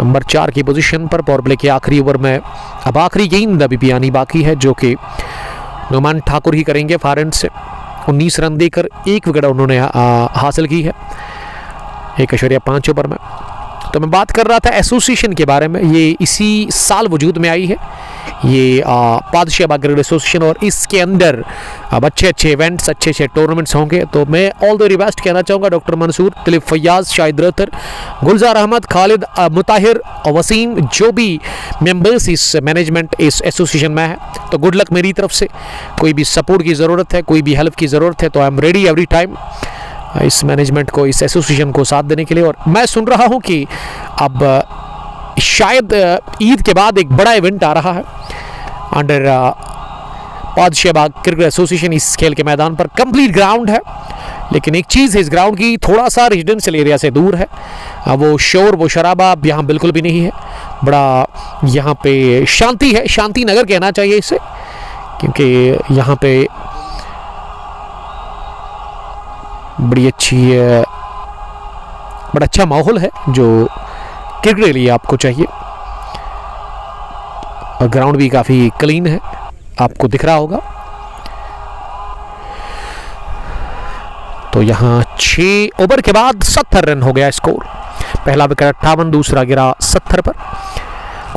नंबर 4 की पोजीशन पर पावर प्ले के आखिरी ओवर में अब आखिरी गेंद अभी भी आनी बाकी है, जो कि नौमान ठाकुर ही करेंगे फार एंड से। 19 रन देकर 1 विकेट उन्होंने हासिल की है 1.5 ओवर में। तो मैं बात कर रहा था एसोसिएशन के बारे में, ये इसी साल वजूद में आई है ये पादशाह क्रिकेट एसोसिएशन, और इसके अंदर अब अच्छे इवेंट्स अच्छे टूर्नामेंट्स होंगे। तो मैं ऑल द रिक्वेस्ट कहना चाहूँगा डॉक्टर मंसूर, दिलीप फैयाज, शाहिद रतर, गुलजार अहमद, खालिद मुताहिर और वसीम, जो भी मेंबर्स इस मैनेजमेंट इस एसोसिएशन में है, तो गुड लक मेरी तरफ से। कोई भी सपोर्ट की ज़रूरत है, कोई भी हेल्प की ज़रूरत है, तो I am ready every time इस मैनेजमेंट को, इस एसोसिएशन को साथ देने के लिए। और मैं सुन रहा हूँ कि अब शायद ईद के बाद एक बड़ा इवेंट आ रहा है अंडर पादशाह क्रिकेट एसोसिएशन। इस खेल के मैदान पर कंप्लीट ग्राउंड है, लेकिन एक चीज़ है इस ग्राउंड की, थोड़ा सा रेजिडेंशियल एरिया से दूर है। वो शोर वो शराबा यहाँ बिल्कुल भी नहीं है। बड़ा यहाँ पे शांति है, शांति नगर कहना चाहिए इसे, क्योंकि यहाँ पे बड़ा अच्छा माहौल है जो क्रिकेट के लिए आपको चाहिए। और ग्राउंड भी काफ़ी क्लीन है, आपको दिख रहा होगा। तो यहाँ 6 ओवर के बाद 70 रन हो गया स्कोर। पहला विकेट 58, दूसरा गिरा 70 पर।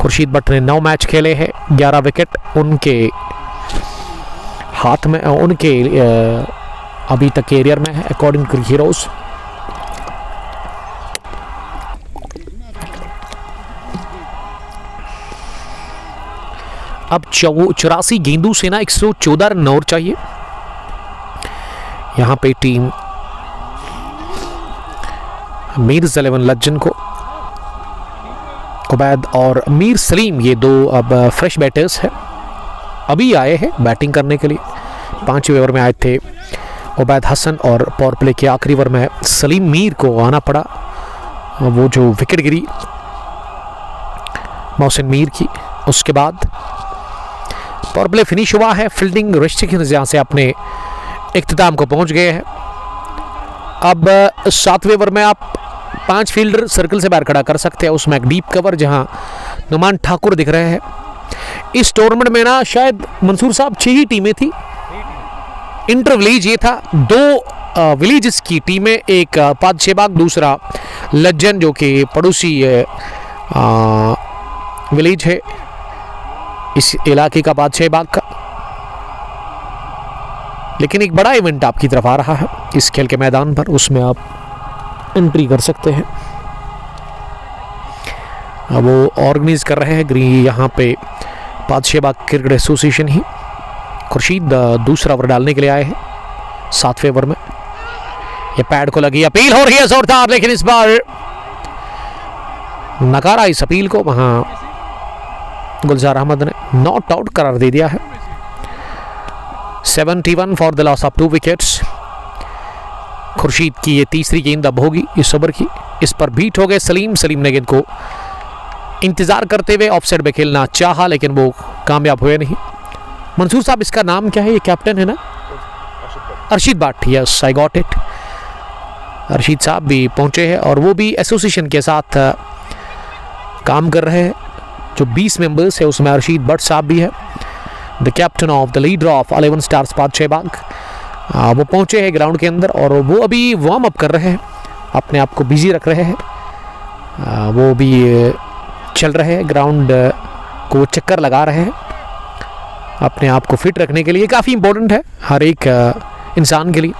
खुर्शीद बट ने 9 मैच खेले हैं, 11 विकेट उनके हाथ में, उनके अभी तक कैरियर में है अकॉर्डिंग टू हीरोज। अब 84 गेंदों से ना 114 रन और चाहिए। यहां पे टीम मीर्स 11 लज्जन को, उबैद और मीर सलीम, ये 2 अब फ्रेश बैटर्स हैं, अभी आए हैं बैटिंग करने के लिए। 5वें ओवर में आए थे उबैद हसन, और पावर प्ले के आखिरी ओवर में सलीम मीर को आना पड़ा। वो जो विकेट गिरी मोहसिन मीर की, उसके बाद पावर प्ले फिनिश हुआ है। फील्डिंग रेस्ट्रिक्शंस जहाँ से अपने इख्तिताम को पहुँच गए हैं। अब 7वें ओवर में आप 5 फील्डर सर्कल से बाहर खड़ा कर सकते हैं, उसमें एक डीप कवर जहाँ नौमान ठाकुर दिख रहे हैं। इस टूर्नामेंट में ना शायद मंसूर साहब 6 ही टीमें थी। इंटर विलेज ये था, 2 विलेजेस की टीमें, एक पादशाह, दूसरा लज्जन जो कि पड़ोसी विलेज है इस इलाके का, बादशाह बाग का। लेकिन एक बड़ा इवेंट आपकी तरफ आ रहा है इस खेल के मैदान पर, उसमें आप एंट्री कर सकते हैं। वो ऑर्गेनाइज कर रहे हैं यहाँ पे बादशाह बाग क्रिकेट एसोसिएशन ही। खुर्शीद दूसरा ओवर डालने के लिए आए हैं 7वें ओवर में। ये पैड को लगी अपील हो रही है जोरदार, लेकिन इस बार नकारा इस अपील को। वहां गुलजार अहमद ने नॉट आउट करार दे दिया है। 71 for the loss of 2 wickets. Khurshid की ये तीसरी गेंद अब होगी इस ओवर की। इस पर बीट हो गए सलीम ने गेंद को इंतजार करते हुए ऑफ साइड में खेलना चाहा, लेकिन वो कामयाब हुए नहीं। मंसूर साहब, इसका नाम क्या है? ये कैप्टन है ना, Arshid Bhatt. Yes, I got it. Arshid साहब भी पहुंचे हैं और वो भी एसोसिएशन के साथ काम कर रहे हैं। जो 20 मेंबर्स है उसमें अरशीद भट्ट साहब भी है, the captain of the leader of 11 stars बादशाह बाग। वो पहुंचे हैं ग्राउंड के अंदर और वो अभी वार्म अप कर रहे हैं, अपने आप को बिजी रख रहे हैं। वो भी चल रहे हैं, ग्राउंड को चक्कर लगा रहे हैं अपने आप को फिट रखने के लिए। काफ़ी इंपॉर्टेंट है हर एक इंसान के लिए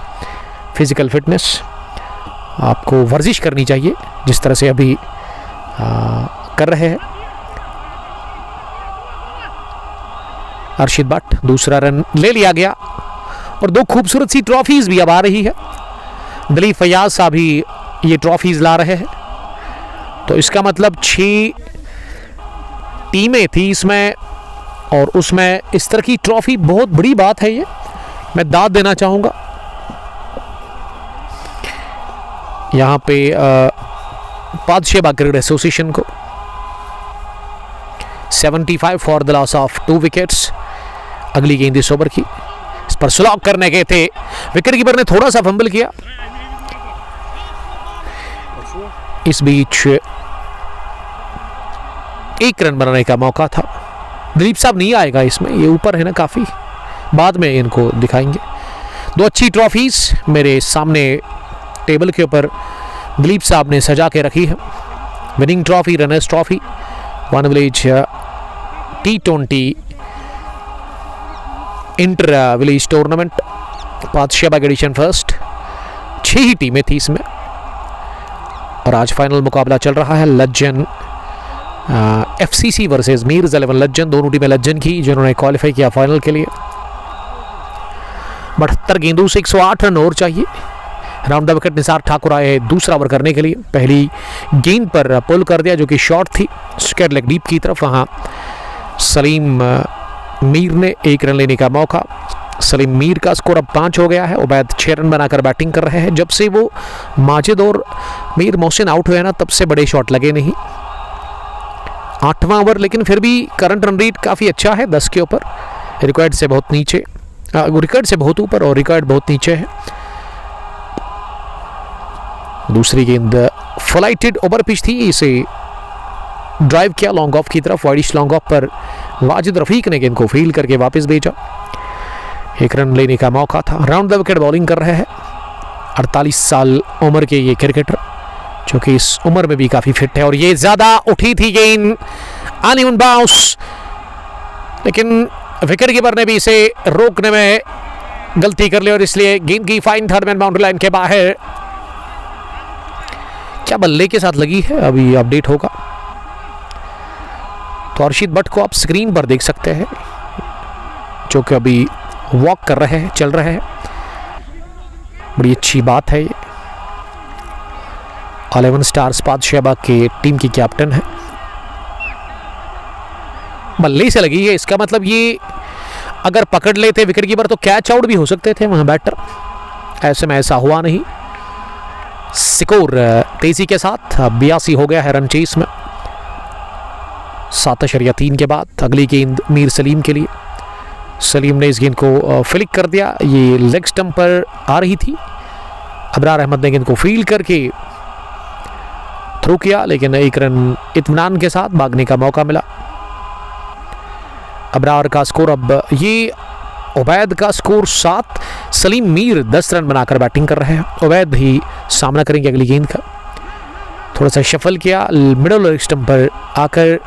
फिजिकल फिटनेस। आपको वर्जिश करनी चाहिए जिस तरह से अभी कर रहे हैं। अरशीद भट्ट, दूसरा रन ले लिया गया और 2 खूबसूरत सी ट्रॉफीज भी अब आ रही है। दिलीप फैयाज साहब भी ये ट्रॉफीज ला रहे हैं, तो इसका मतलब 6 टीमें थी इसमें और उसमें इस तरह की ट्रॉफी बहुत बड़ी बात है। ये मैं दाद देना चाहूंगा यहां पे बादशाह बाग क्रिकेट एसोसिएशन को। 75 for the loss of 2 wickets. अगली गेंद इस ओवर की, इस पर स्लॉग करने गए थे, विकेट कीपर ने थोड़ा सा फंबल किया। इस बीच 1 रन बनाने का मौका था। दिलीप साहब नहीं आएगा इसमें, ये ऊपर है ना काफ़ी, बाद में इनको दिखाएंगे। 2 अच्छी ट्रॉफीज मेरे सामने टेबल के ऊपर दिलीप साहब ने सजा के रखी है। Winning trophy, runners trophy, one village T20 inter village tournament बादशाह बाग एडिशन फर्स्ट। 6 ही टीमें थी इसमें और आज फाइनल मुकाबला चल रहा है लज्जन FCC वर्सेस मीर्स 11 लज्जन। दोनों टीमें लज्जन की जिन्होंने क्वालिफाई किया फाइनल के लिए। 72 गेंदों से 108 रन और चाहिए। Round the wicket Nisar Thakur आए दूसरा ओवर करने के लिए। पहली गेंद पर पुल कर दिया जो कि शॉर्ट थी, स्क्वायर लेग डीप की तरफ। वहाँ सलीम मीर ने 1 रन लेने का मौका। सलीम मीर का स्कोर अब 5 हो गया है। उबैद 6 रन बनाकर बैटिंग कर रहे हैं। जब से वो माजिद और मीर मोहसिन आउट हुए ना, तब से बड़े शॉट लगे नहीं। 8वां ओवर, लेकिन फिर भी करंट रन रेट काफ़ी अच्छा है, 10 के ऊपर। रिकॉर्ड से बहुत नीचे, रिकॉर्ड से बहुत ऊपर और रिकॉर्ड बहुत नीचे है। दूसरी गेंद फ्लाइटेड ओवर पिच थी, इसे ड्राइव किया लॉन्ग ऑफ की तरफ। वाइडिश लॉन्ग ऑफ पर वाजिद रफीक ने गेंद को फील्ड करके वापस भेजा। 1 रन लेने का मौका था। राउंड द विकेट बॉलिंग कर रहे हैं 48 साल उम्र के ये क्रिकेटर, जो कि इस उम्र में भी काफ़ी फिट है। और ये ज़्यादा उठी थी गेंद, अनइवन बाउंस, लेकिन विकेट कीपर ने भी इसे रोकने में गलती कर ली और इसलिए गेंद की fine third man boundary line के बाहर। क्या बल्ले के साथ लगी है, अभी अपडेट होगा। तो अरशीद भट्ट को आप स्क्रीन पर देख सकते हैं, जो कि अभी वॉक कर रहे हैं, चल रहे हैं। बड़ी अच्छी बात है। ये 11 स्टार्स बादशाह बाग के टीम की कैप्टन है। बल्ले से लगी है, इसका मतलब ये अगर पकड़ लेते विकेट कीपर तो कैच आउट भी हो सकते थे वहां बैटर। ऐसे में ऐसा हुआ नहीं। स्कोर तेजी के साथ 82 हो गया है रन चेस में 7.3 के बाद। अगली गेंद मीर सलीम के लिए। सलीम ने इस गेंद को फ्लिक कर दिया, ये लेग स्टंप पर आ रही थी। अबरार अहमद ने गेंद को फील्ड करके थ्रो किया, लेकिन 1 रन इत्मीनान के साथ भागने का मौका मिला। अबरार का स्कोर अब ये उबैद का स्कोर 7, सलीम मीर 10 रन बनाकर बैटिंग कर रहे हैं। उबैद भी सामना करेंगे अगली गेंद का। थोड़ा सा शफल किया, मिडल स्टंप पर आकर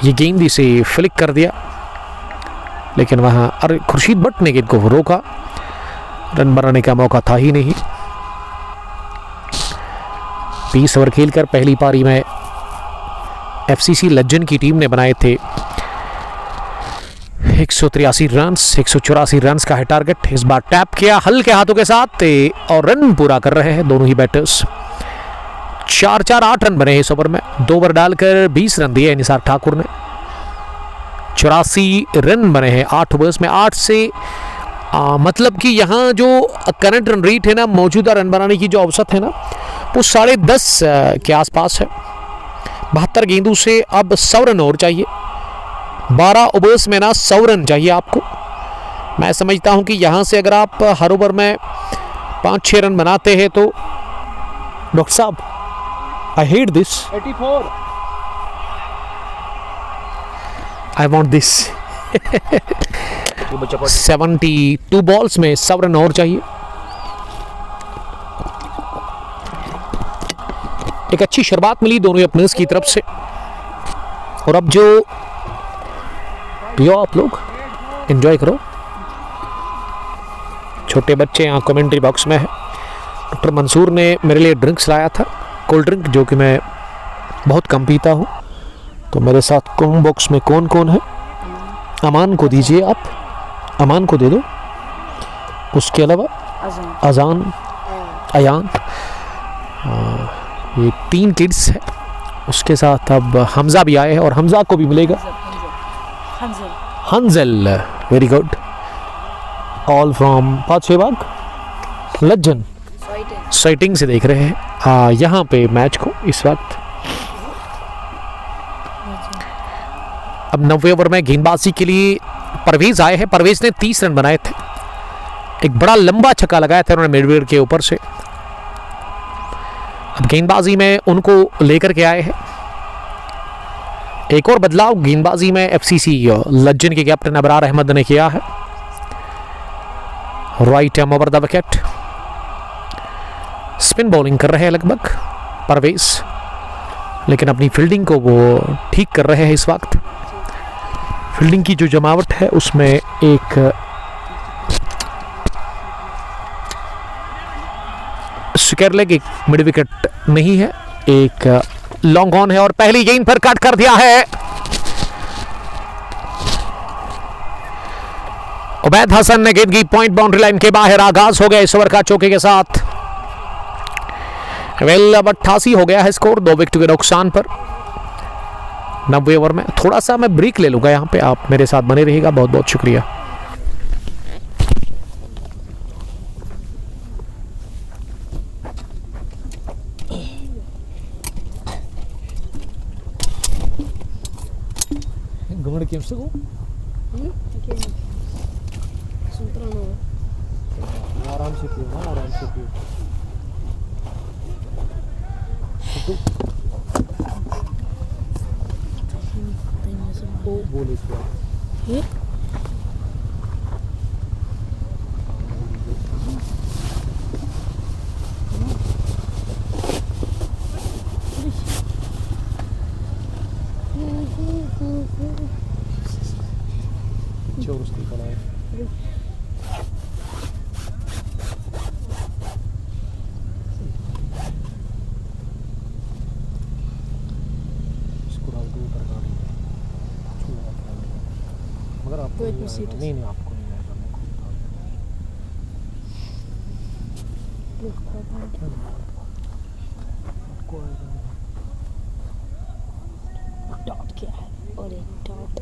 ये गेंद इसे फ्लिक कर दिया, लेकिन वहां अरे खुर्शीद भट्ट ने गेंद को रोका, रन बनाने का मौका था ही नहीं। 20 ओवर खेलकर पहली पारी में एफसीसी लज्जन की टीम ने बनाए थे 183 रन, 184 रन का है टारगेट। इस बार टैप किया हल्के हाथों के साथ और रन पूरा कर रहे हैं दोनों ही बैटर्स। 4-4-8 रन बने इस ओवर में, 2 ओवर डालकर 20 रन दिए निसार ठाकुर ने। 84 रन बने हैं 8 ओवर्स में। 8 से मतलब कि यहाँ जो करंट रन रेट है ना, मौजूदा रन बनाने की जो औसत है ना, वो 10.5 के आसपास है। 72 गेंदों से अब 100 रन और चाहिए। 12 ओवर्स में ना 100 रन चाहिए आपको। मैं समझता हूं कि यहां से अगर आप हर ओवर में 5-6 रन बनाते हैं तो डॉक्टर साहब, I hate this, 84, I want this. 72 balls में 100 रन और चाहिए। एक अच्छी शुरुआत मिली दोनों ओपनर्स की तरफ से, और अब जो पियो आप लोग एंजॉय करो। छोटे बच्चे यहाँ कमेंट्री बॉक्स में है। डॉक्टर मंसूर ने मेरे लिए ड्रिंक्स लाया था, कोल्ड ड्रिंक, जो कि मैं बहुत कम पीता हूँ। तो मेरे साथ कॉम बॉक्स में कौन कौन है? अमान को दीजिए, आप अमान को दे दो। उसके अलावा अजान, अयान, ये 3 किड्स है। उसके साथ अब हमजा भी आए हैं और हमजा को भी मिलेगा हंजल। Very good, all from Padshahbagh Lajjan sighting से देख रहे हैं यहाँ पे मैच को इस वक्त। अब 90 ओवर में गेंदबाजी के लिए परवेज आए हैं। परवेज ने 30 रन बनाए थे, एक बड़ा लंबा छक्का लगाया था उन्होंने मिडविकेट के ऊपर से। अब गेंदबाजी में उनको लेकर के आए हैं। एक और बदलाव गेंदबाजी में एफसीसी लज्जन के कैप्टन अबरार अहमद ने किया है। Right arm over the wicket, spin bowling कर रहे हैं लगभग परवेज, लेकिन अपनी फील्डिंग को वो ठीक कर रहे हैं इस वक्त। फील्डिंग की जो जमावट है उसमें एक स्क्वायर लेग, एक मिड विकेट नहीं है, एक लॉन्ग ऑन है और पहली गेंद पर कट कर दिया है। उबैद हसन ने गेंद की पॉइंट बाउंड्री लाइन के बाहर। आगाज हो गया इस ओवर का चौके के साथ। वेल, अब 88 हो गया है स्कोर 2 विकेट के नुकसान पर। 90 ओवर में थोड़ा सा मैं ब्रेक ले लूंगा यहाँ पे, आप मेरे साथ बने रहिएगा। बहुत बहुत शुक्रिया। आराम से पियो ना, आराम से पियो। तो बोले क्या? चौरस्ती खड़ा है। मगर आपको नहीं, नहीं आपको नहीं आएगा। आपको आएगा। डॉट क्या है? और एक डॉट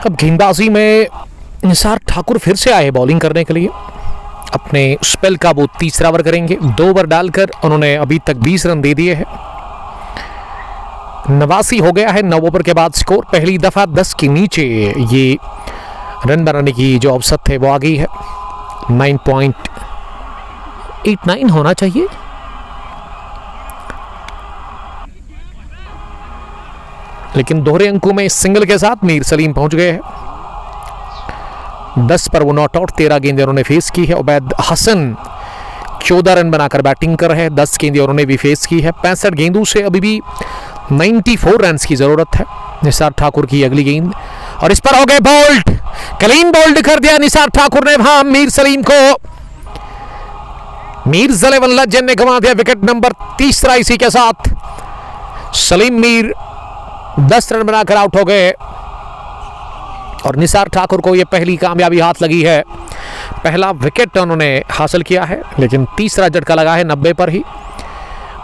अब गेंदबाजी में निसार ठाकुर फिर से आए बॉलिंग करने के लिए। अपने स्पेल का वो तीसरा ओवर करेंगे। 2 ओवर डालकर उन्होंने अभी तक 20 रन दे दिए हैं। 89 हो गया है 9 ओवर के बाद स्कोर। पहली दफा 10 के नीचे ये रन बनाने की जो औसत है वो आ गई है। 9.89 होना चाहिए। लेकिन दोहरे अंकों में सिंगल के साथ मीर सलीम पहुंच गए हैं। 10 पर वो नॉट आउट। 13 गेंदें उन्होंने फेस की है। उबैद हसन 14 रन बनाकर बैटिंग कर रहे हैं। 10 गेंदें उन्होंने भी फेस की है। 65 गेंदों से अभी भी 94 रन की जरूरत है। निसार ठाकुर की अगली गेंद और इस पर हो गए बोल्ड। क्लीन बोल्ड कर दिया निसार ठाकुर ने वहां मीर सलीम को। मीर्स 11 लज्जन ने गंवा दिया विकेट नंबर तीसरा। इसी के साथ सलीम मीर 10 रन बनाकर आउट हो गए और निसार ठाकुर को यह पहली कामयाबी हाथ लगी है। पहला विकेट उन्होंने हासिल किया है, लेकिन तीसरा झटका लगा है 90 पर ही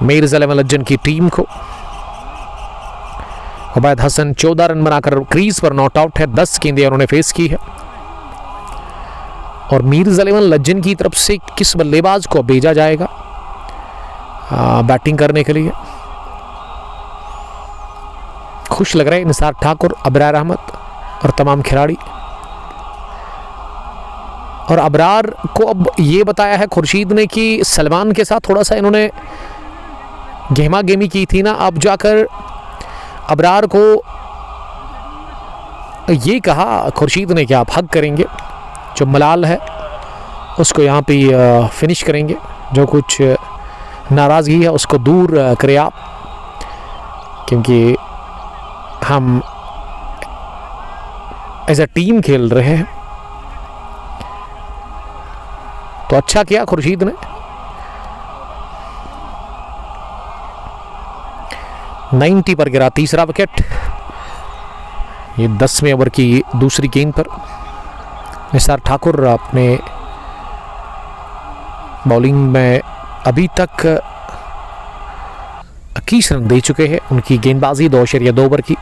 मीर्स 11 लज्जन की टीम को। उबैद हसन 14 रन बनाकर क्रीज पर नॉट आउट है। 10 गेंदें उन्होंने फेस की है। और मीर्स 11 लज्जन की तरफ से किस बल्लेबाज को भेजा जाएगा बैटिंग करने के लिए? खुश लग रहे हैं निसार ठाकुर, अबरार अहमद और तमाम खिलाड़ी। और अबरार को अब ये बताया है खुर्शीद ने कि सलमान के साथ थोड़ा सा इन्होंने गेमा गेमी की थी ना। अब जाकर अबरार को ये कहा खुर्शीद ने कि आप हक करेंगे, जो मलाल है उसको यहाँ पे फिनिश करेंगे, जो कुछ नाराज़गी है उसको दूर करें आप, क्योंकि हम एज अ टीम खेल रहे हैं। तो अच्छा किया खुर्शीद ने। 90 पर गिरा तीसरा विकेट। ये 10वें ओवर की दूसरी गेंद पर निसार ठाकुर अपने बॉलिंग में अभी तक 21 रन दे चुके हैं। उनकी गेंदबाजी 2.2 ओवर की।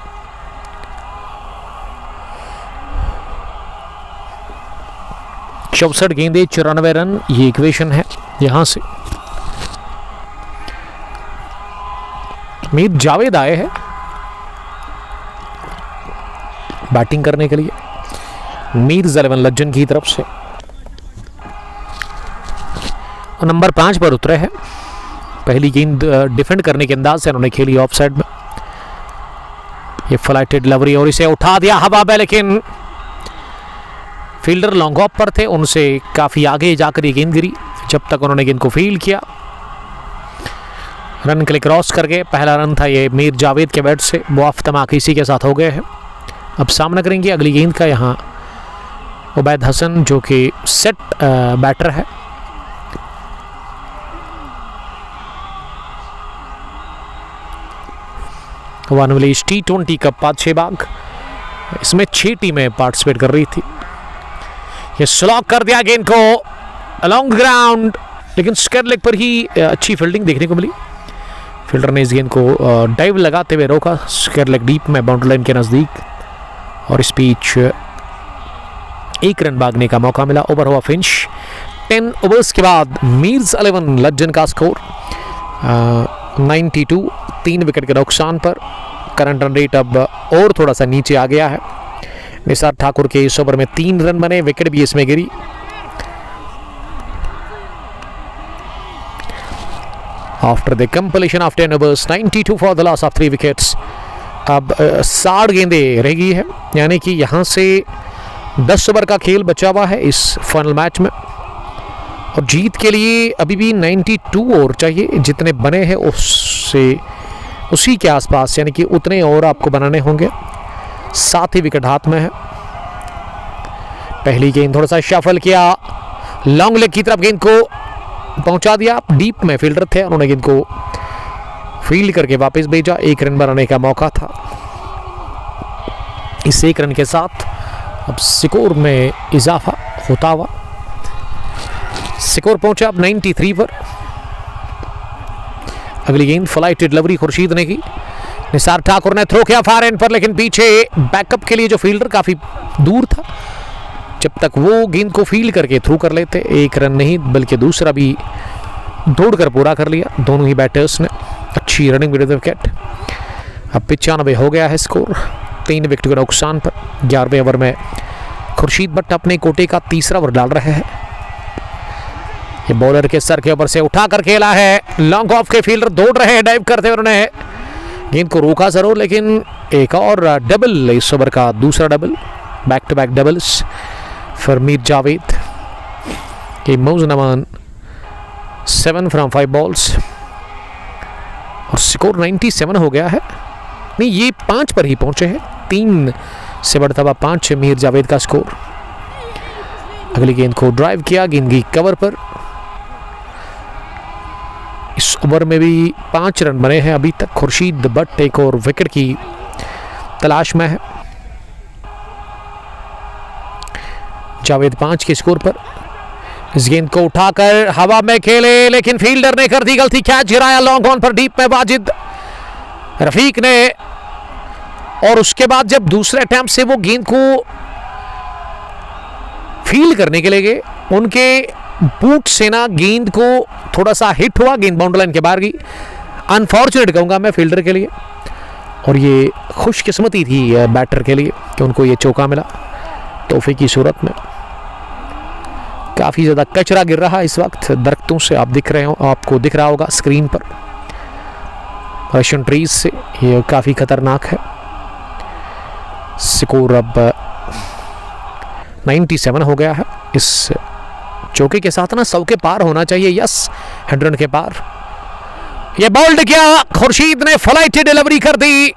चौसठ गेंदे 94 रन, ये इक्वेशन है। यहां से मीर जावेद आए हैं बैटिंग करने के लिए मीर्स 11 लज्जन की तरफ से। नंबर 5 पर उतरे हैं। पहली गेंद डिफेंड करने के अंदाज से उन्होंने खेली ऑफ साइड में। ये फ्लाइटेड लवरी और इसे उठा दिया हवा में, लेकिन फील्डर लॉन्ग ऑफ पर थे, उनसे काफी आगे जाकर ये गेंद गिरी। जब तक उन्होंने गेंद को फील्ड किया, रन के लिए क्रॉस कर गए। पहला रन था ये मीर जावेद के बैट से। वो अफ्तमाक इसी के साथ हो गए हैं। अब सामना करेंगे अगली गेंद का यहाँ उबैद हसन, जो कि सेट बैटर है। वानवलीज T20 कप 5 भाग, इसमें 6 टीमें पार्टिसिपेट कर रही थी। ये स्लॉक कर दिया गेंद को अलोंग ग्राउंड, लेकिन स्क्वायर लेग पर ही अच्छी फील्डिंग देखने को मिली। फील्डर ने इस गेंद को डाइव लगाते हुए रोका स्क्वायर लेग डीप में बाउंड्री लाइन के नजदीक, और इस बीच 1 रन भागने का मौका मिला। ओवर हुआ फिनिश। 10 ओवर्स के बाद मीर्स 11 लज्जन का स्कोर 92, 3 विकेट के नुकसान पर। करंट रन रेट अब और थोड़ा सा नीचे आ गया है। निसार ठाकुर के इस ओवर में 3 रन बने, विकेट भी इसमें गिरी। After the completion of 10 overs 92 for the loss of 3 wickets. अब 60 गेंदें रह गई है, यानी कि यहाँ से 10 ओवर का खेल बचा हुआ है इस फाइनल मैच में। और जीत के लिए अभी भी 92 और चाहिए, जितने बने हैं उससे उसी के आसपास, यानी कि उतने और आपको बनाने होंगे। 7 ही विकेट हाथ में है। पहली गेंद थोड़ा सा शफल किया, लॉन्ग लेग की तरफ गेंद को पहुंचा दिया। डीप में फील्डर थे, उन्होंने गेंद को फील्ड करके वापस भेजा। 1 रन बनाने का मौका था। इस 1 रन के साथ अब स्कोर में इजाफा होता हुआ स्कोर पहुंचा अब 93 पर। अगली गेंद फ्लाइटेड लवरी खुर्शीद ने की। निसार ठाकुर ने थ्रो किया फार एंड पर, लेकिन पीछे बैकअप के लिए जो फील्डर काफी दूर था, जब तक वो गेंद को फील्ड करके थ्रू कर लेते, एक रन नहीं बल्कि दूसरा भी दौड़कर पूरा कर लिया दोनों ही बैटर्स ने। अच्छी रनिंग विद द विकेट। अब 95 हो गया है स्कोर 3 विकेट के नुकसान पर। 11वें ओवर में खुर्शीद भट्ट अपने कोटे का तीसरा ओवर डाल रहे हैं। ये बॉलर के सर के ऊपर से उठाकर खेला है, लॉन्ग ऑफ के फील्डर दौड़ रहे हैं डाइव करते हुए, उन्होंने गेंद को रोका जरूर, लेकिन एक और डबल, इस ओवर का दूसरा double, back to back doubles for Mir Javed. He moves in on 7 from 5 balls और स्कोर 97 हो गया है। नहीं, ये 5 पर ही पहुंचे हैं, 3 से बढ़ता हुआ 5 मीर जावेद का स्कोर। अगली गेंद को ड्राइव किया, गेंद की कवर पर। इस ओवर में भी 5 रन बने हैं अभी तक। खुर्शीद भट्ट एक और विकेट की तलाश में है। जावेद 5 के स्कोर पर। इस गेंद को उठाकर हवा में खेले, लेकिन फील्डर ने कर दी गलती, कैच गिराया लॉन्ग ऑन पर डीप में वाजिद रफीक ने। और उसके बाद जब दूसरे अटैम्प्ट से वो गेंद को फील्ड करने के लिए गए, उनके बूट से ना गेंद को थोड़ा सा हिट हुआ, गेंद बाउंड्री लाइन के बाहर गई। अनफॉर्चुनेट कहूंगा मैं फील्डर के लिए, और ये खुशकिस्मती थी बैटर के लिए कि उनको ये चौका मिला तोहफे की सूरत में। काफी ज्यादा कचरा गिर रहा है इस वक्त दरख्तों से, आप दिख रहे हो, आपको दिख रहा होगा स्क्रीन पर, रशियन ट्रीज से, ये काफी खतरनाक है। स्कोर अब 97 हो गया है। इस चौके के साथ ना 100 के पार होना चाहिए, यस 100 के पार। ये बोल्ड किया, खुर्शीद ने फ्लाइट डिलीवरी कर दी।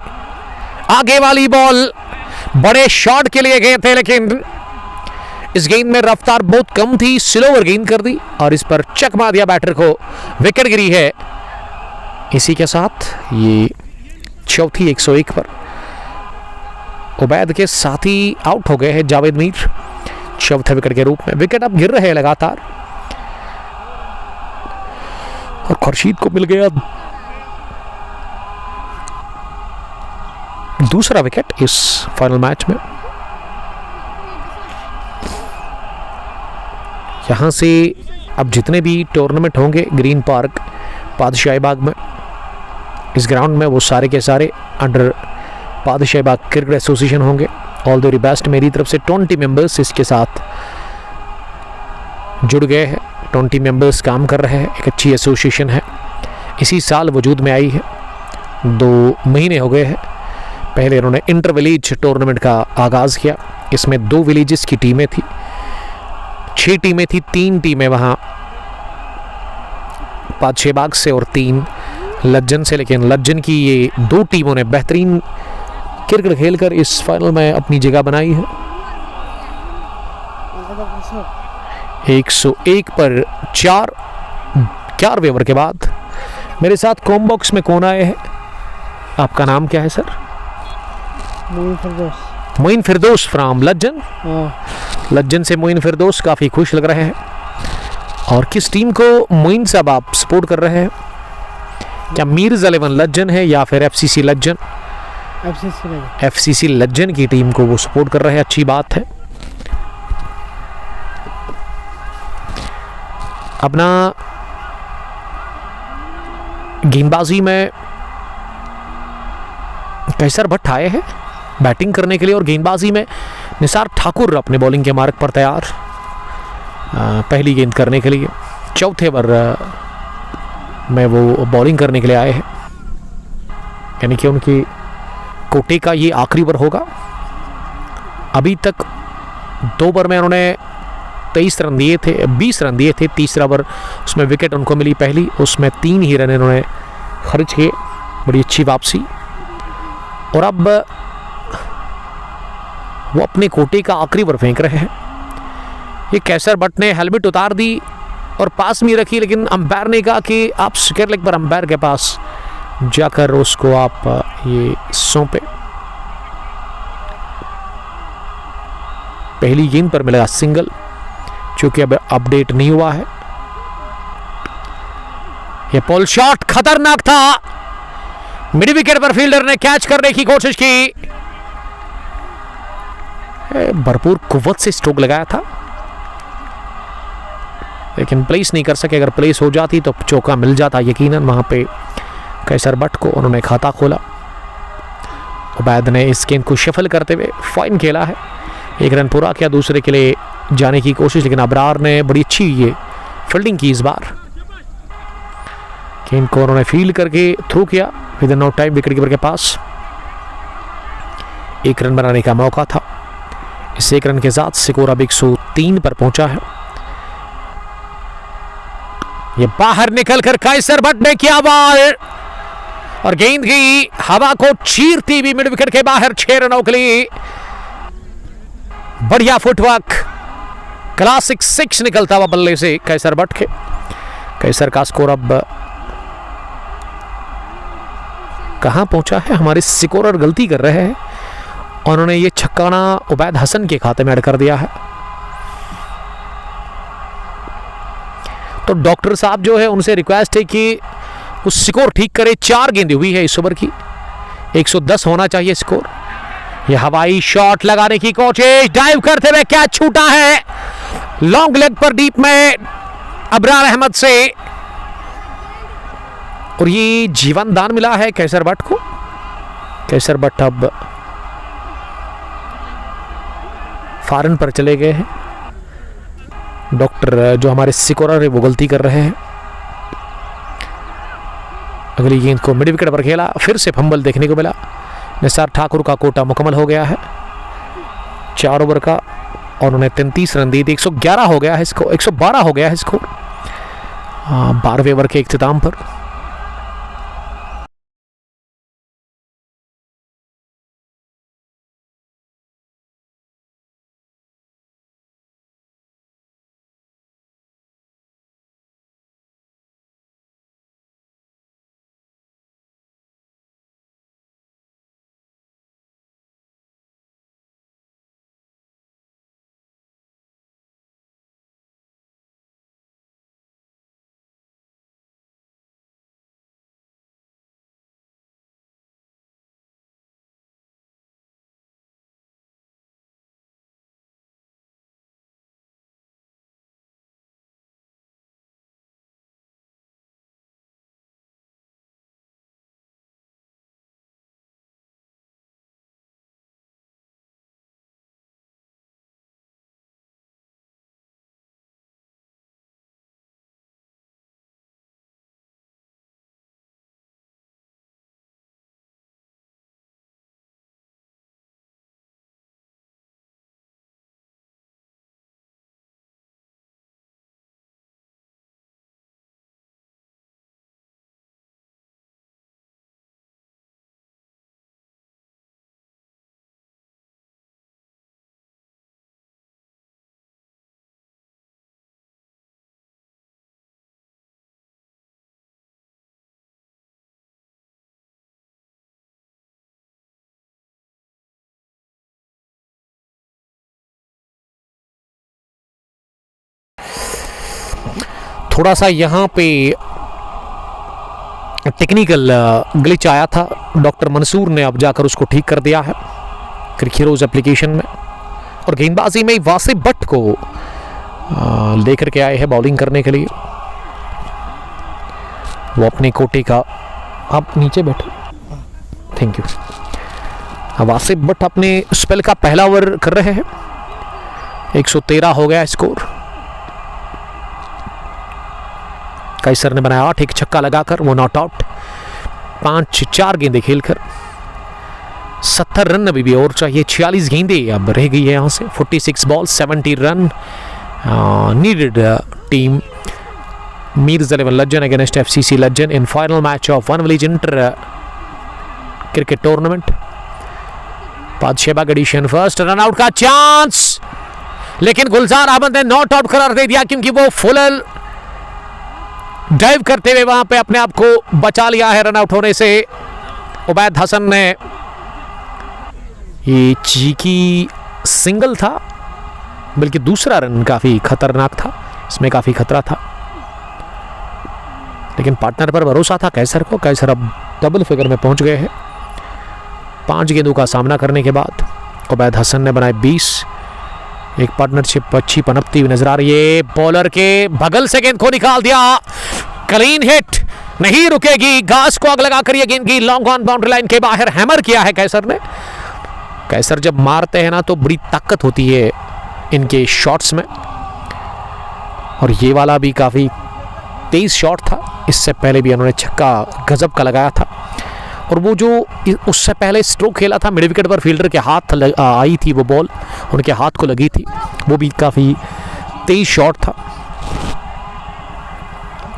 आगे वाली बॉल बड़े शॉट के लिए गए थे, लेकिन इस गेंद में रफ्तार बहुत कम थी, स्लोवर गेंद कर दी और इस पर चक मार दिया बैटर को, विकेट गिरी है। इसी के साथ ये चौथी 101 पर उबैद के साथ ही आउट हो गए हैं जावेद मीर चौथे विकेट के रूप में। विकेट अब गिर रहे हैं लगातार और खुर्शीद को मिल गया दूसरा विकेट इस फाइनल मैच में। यहां से अब जितने भी टूर्नामेंट होंगे ग्रीन पार्क पादशाही बाग में, इस ग्राउंड में, वो सारे के सारे अंडर पादशाही बाग क्रिकेट एसोसिएशन होंगे। All the very best. मेरी तरफ से 20 मेंबर्स इसके साथ जुड़ गए हैं, 20 मेंबर्स काम कर रहे हैं। एक अच्छी एसोसिएशन है, इसी साल वजूद में आई है, 2 महीने हो गए हैं। पहले इन्होंने इंटर विलेज टूर्नामेंट का आगाज़ किया, इसमें 2 विलेजेस की टीमें थी, 6 टीमें थी, 3 टीमें वहाँ पादशाही बाग से और 3 लज्जन से। लेकिन लज्जन की ये 2 टीमों ने बेहतरीन क्रिकेट खेलकर इस फाइनल में अपनी जगह बनाई है। 101 पर 4 ओवर के बाद मेरे साथ कॉम बॉक्स में कौन आए हैं? आपका नाम क्या है सर? मोइन फिरदौस फ्रॉम लज्जन। लज्जन से मोइन फिरदौस काफ़ी खुश लग रहे हैं। और किस टीम को मोइन साहब आप सपोर्ट कर रहे हैं? क्या मीर्स 11 लज्जन है या फिर एफसीसी लज्जन? एफसीसी लज्जन की टीम को वो सपोर्ट कर रहे हैं, अच्छी बात है। अपना गेंदबाजी में कैसर भट्ट आए हैं बैटिंग करने के लिए, और गेंदबाजी में निसार ठाकुर अपने बॉलिंग के मार्ग पर तैयार पहली गेंद करने के लिए। चौथे ओवर में वो बॉलिंग करने के लिए आए हैं, यानी कि उनकी कोटे का ये आखिरी ओवर होगा। अभी तक 2 ओवर में उन्होंने 23 रन दिए थे, 20 रन दिए थे। तीसरा ओवर उसमें विकेट उनको मिली पहली, उसमें 3 ही रन इन्होंने खर्च किए, बड़ी अच्छी वापसी। और अब वो अपने कोटे का आखिरी ओवर फेंक रहे हैं। ये कैसर भट्ट ने हेलमेट उतार दी और पास में रखी, लेकिन अंपायर ने कहा कि आप स्क्वायर लेग पर अंपायर के पास जाकर उसको आप ये सौंपे। पहली गेंद पर मिलेगा सिंगल, क्योंकि अब अपडेट नहीं हुआ है। ये पोल शॉट खतरनाक था, मिड विकेट पर फील्डर ने कैच करने की कोशिश की, भरपूर कुव्वत से स्ट्रोक लगाया था लेकिन प्लेस नहीं कर सके। अगर प्लेस हो जाती तो चौका मिल जाता यकीनन वहां पे कैसर बट को। उन्होंने खाता खोला। उबैद ने इस गेंद को शफल करते हुए फाइन खेला है, 1 रन पूरा किया, दूसरे के लिए जाने की कोशिश, लेकिन अबरार ने बड़ी अच्छी ये फील्डिंग की। इस बार गेंद को उन्होंने फील्ड करके थ्रू किया within no time wicket keeper के पास। 1 रन बनाने का मौका था। इस 1 रन के साथ स्कोर अब 103 पर पहुंचा है। ये बाहर निकलकर कैसर बट ने किया बॉल और गेंद की हवा को चीरती हुई मिड विकेट के बाहर 6 रनों के लिए। बढ़िया फुटवर्क, क्लासिक 6 निकलता हुआ बल्ले से कैसर बट के। कैसर का स्कोर अब कहां पहुंचा है? हमारे स्कोरर गलती कर रहे हैं, उन्होंने ये छक्काना उबैद हसन के खाते में ऐड कर दिया है। तो डॉक्टर साहब जो है उनसे रिक्वेस्ट है कि उस स्कोर ठीक करे। 4 गेंदें हुई है इस ओवर की, 110 होना चाहिए स्कोर। ये हवाई शॉट लगाने की कोशिश, डाइव करते हुए कैच छूटा है लॉन्ग लेग पर डीप में अबरार अहमद से, और ये जीवन दान मिला है कैसर बट को। कैसर बट अब फॉरन पर चले गए हैं। डॉक्टर जो हमारे स्कोरर है वो गलती कर रहे हैं। अगली गेंद को मिड विकेट पर खेला, फिर से फंबल देखने को मिला। निसार ठाकुर का कोटा मुकम्मल हो गया है 4 ओवर का, और उन्होंने 33 रन दिए थे। 111 हो गया है स्कोर, 112 हो गया है स्कोर 12वें ओवर के इख्तिताम पर। थोड़ा सा यहाँ पे टेक्निकल ग्लिच आया था, डॉक्टर मंसूर ने अब जाकर उसको ठीक कर दिया है क्रिक हीरोज एप्लीकेशन में। और गेंदबाजी में वासिफ भट्ट को लेकर के आए हैं बॉलिंग करने के लिए। वो अपने कोटे का, आप नीचे बैठो, थैंक यू। वासिफ भट्ट अपने स्पेल का पहला ओवर कर रहे हैं। 113 हो गया स्कोर। कैसर ने बनाया 8, एक छक्का लगाकर वो नॉट आउट। 5-4 गेंदें खेलकर 70 रन अभी भी और चाहिए। 46 गेंदें अब रह गई है यहाँ से। 46 ball 70 run needed team Mirs 11 Legend against FCC Legend in final match of one village inter cricket tournament. Badshahbagh edition. First run out का चांस, लेकिन गुलजार अहमद ने नॉट आउट करार दे दिया क्योंकि वो फुल डाइव करते हुए वहां पे अपने आप को बचा लिया है रन आउट होने से। उबैद हसन ने, ये चीकी सिंगल था, बल्कि दूसरा रन काफी खतरनाक था, इसमें काफी खतरा था, लेकिन पार्टनर पर भरोसा था कैसर को। कैसर अब डबल फिगर में पहुंच गए हैं। 5 गेंदों का सामना करने के बाद उबैद हसन ने बनाए 20। एक पार्टनरशिप अच्छी पनपती हुई नजर आ रही है। बॉलर के बगल से गेंद को निकाल दिया, क्लीन हिट, नहीं रुकेगी, घास को आग लगाकर ये गेंद की लॉन्ग ऑन बाउंड्री लाइन के बाहर हैमर किया है कैसर ने। कैसर जब मारते हैं ना तो बड़ी ताकत होती है इनके शॉट्स में, और ये वाला भी काफी तेज शॉट था। इससे पहले भी उन्होंने छक्का गजब का लगाया था, और वो जो उससे पहले स्ट्रोक खेला था मिड विकेट पर फील्डर के हाथ आई थी, वो बॉल उनके हाथ को लगी थी, वो भी काफ़ी तेज शॉट था।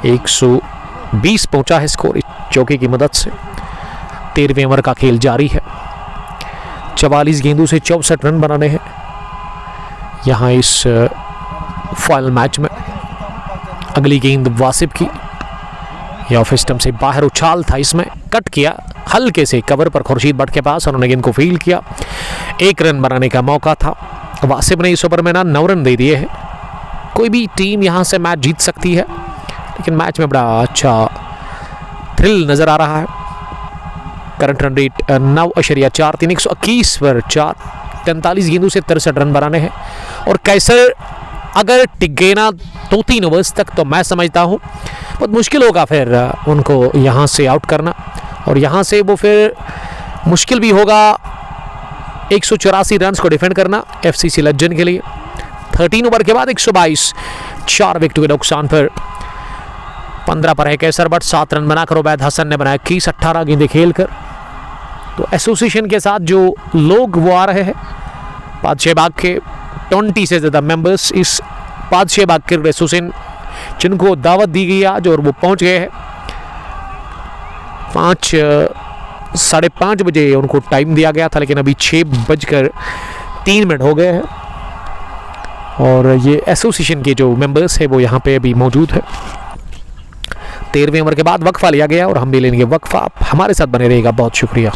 120 पहुंचा है स्कोर इस चौके की मदद से। 13वें ओवर का खेल जारी है। 44 गेंदों से 64 रन बनाने हैं यहाँ इस फाइनल मैच में। अगली गेंद वासिफ की, या ऑफ स्टंप से बाहर उछाल था, इसमें कट किया हल्के से कवर पर खुर्शीद भट्ट के पास, उन्होंने गेंद को फील्ड किया। 1 रन बनाने का मौका था। वासिफ ने इस ओवर में ना 9 रन दे दिए हैं। कोई भी टीम यहां से मैच जीत सकती है, लेकिन मैच में बड़ा अच्छा थ्रिल नजर आ रहा है। करंट रन रेट 9.43, 121 पर 4, 43 गेंदों से 63 रन बनाने हैं। और कैसर अगर टिक गए ना 2-3 ओवर्स तक तो मैं समझता हूँ बहुत मुश्किल होगा फिर उनको यहाँ से आउट करना, और यहाँ से वो फिर मुश्किल भी होगा 184 रन को डिफेंड करना एफसीसी लज्जन के लिए। 13 ओवर के बाद 122, 4 विकेट के नुकसान पर 15 पर है कैसर बट 7 रन बनाकर उबैद हसन ने बनाया 21, 18 गेंदें खेलकर। तो एसोसिएशन के साथ जो लोग वो आ रहे हैं, बादशाह बाग के 20 से ज़्यादा मेंबर्स इस बादशाह बाग क्रिकेट एसोसिएशन जिनको दावत दी गई आज, और वो पहुंच गए हैं। 5-5:30 बजे उनको टाइम दिया गया था, लेकिन अभी 6:03 हो गए हैं, और ये एसोसिएशन के जो मेंबर्स हैं वो यहाँ पे अभी मौजूद है। 13वें ओवर के बाद वक्फा लिया गया, और हम भी लेंगे वक्फा। आप हमारे साथ बने रहेगा, बहुत शुक्रिया।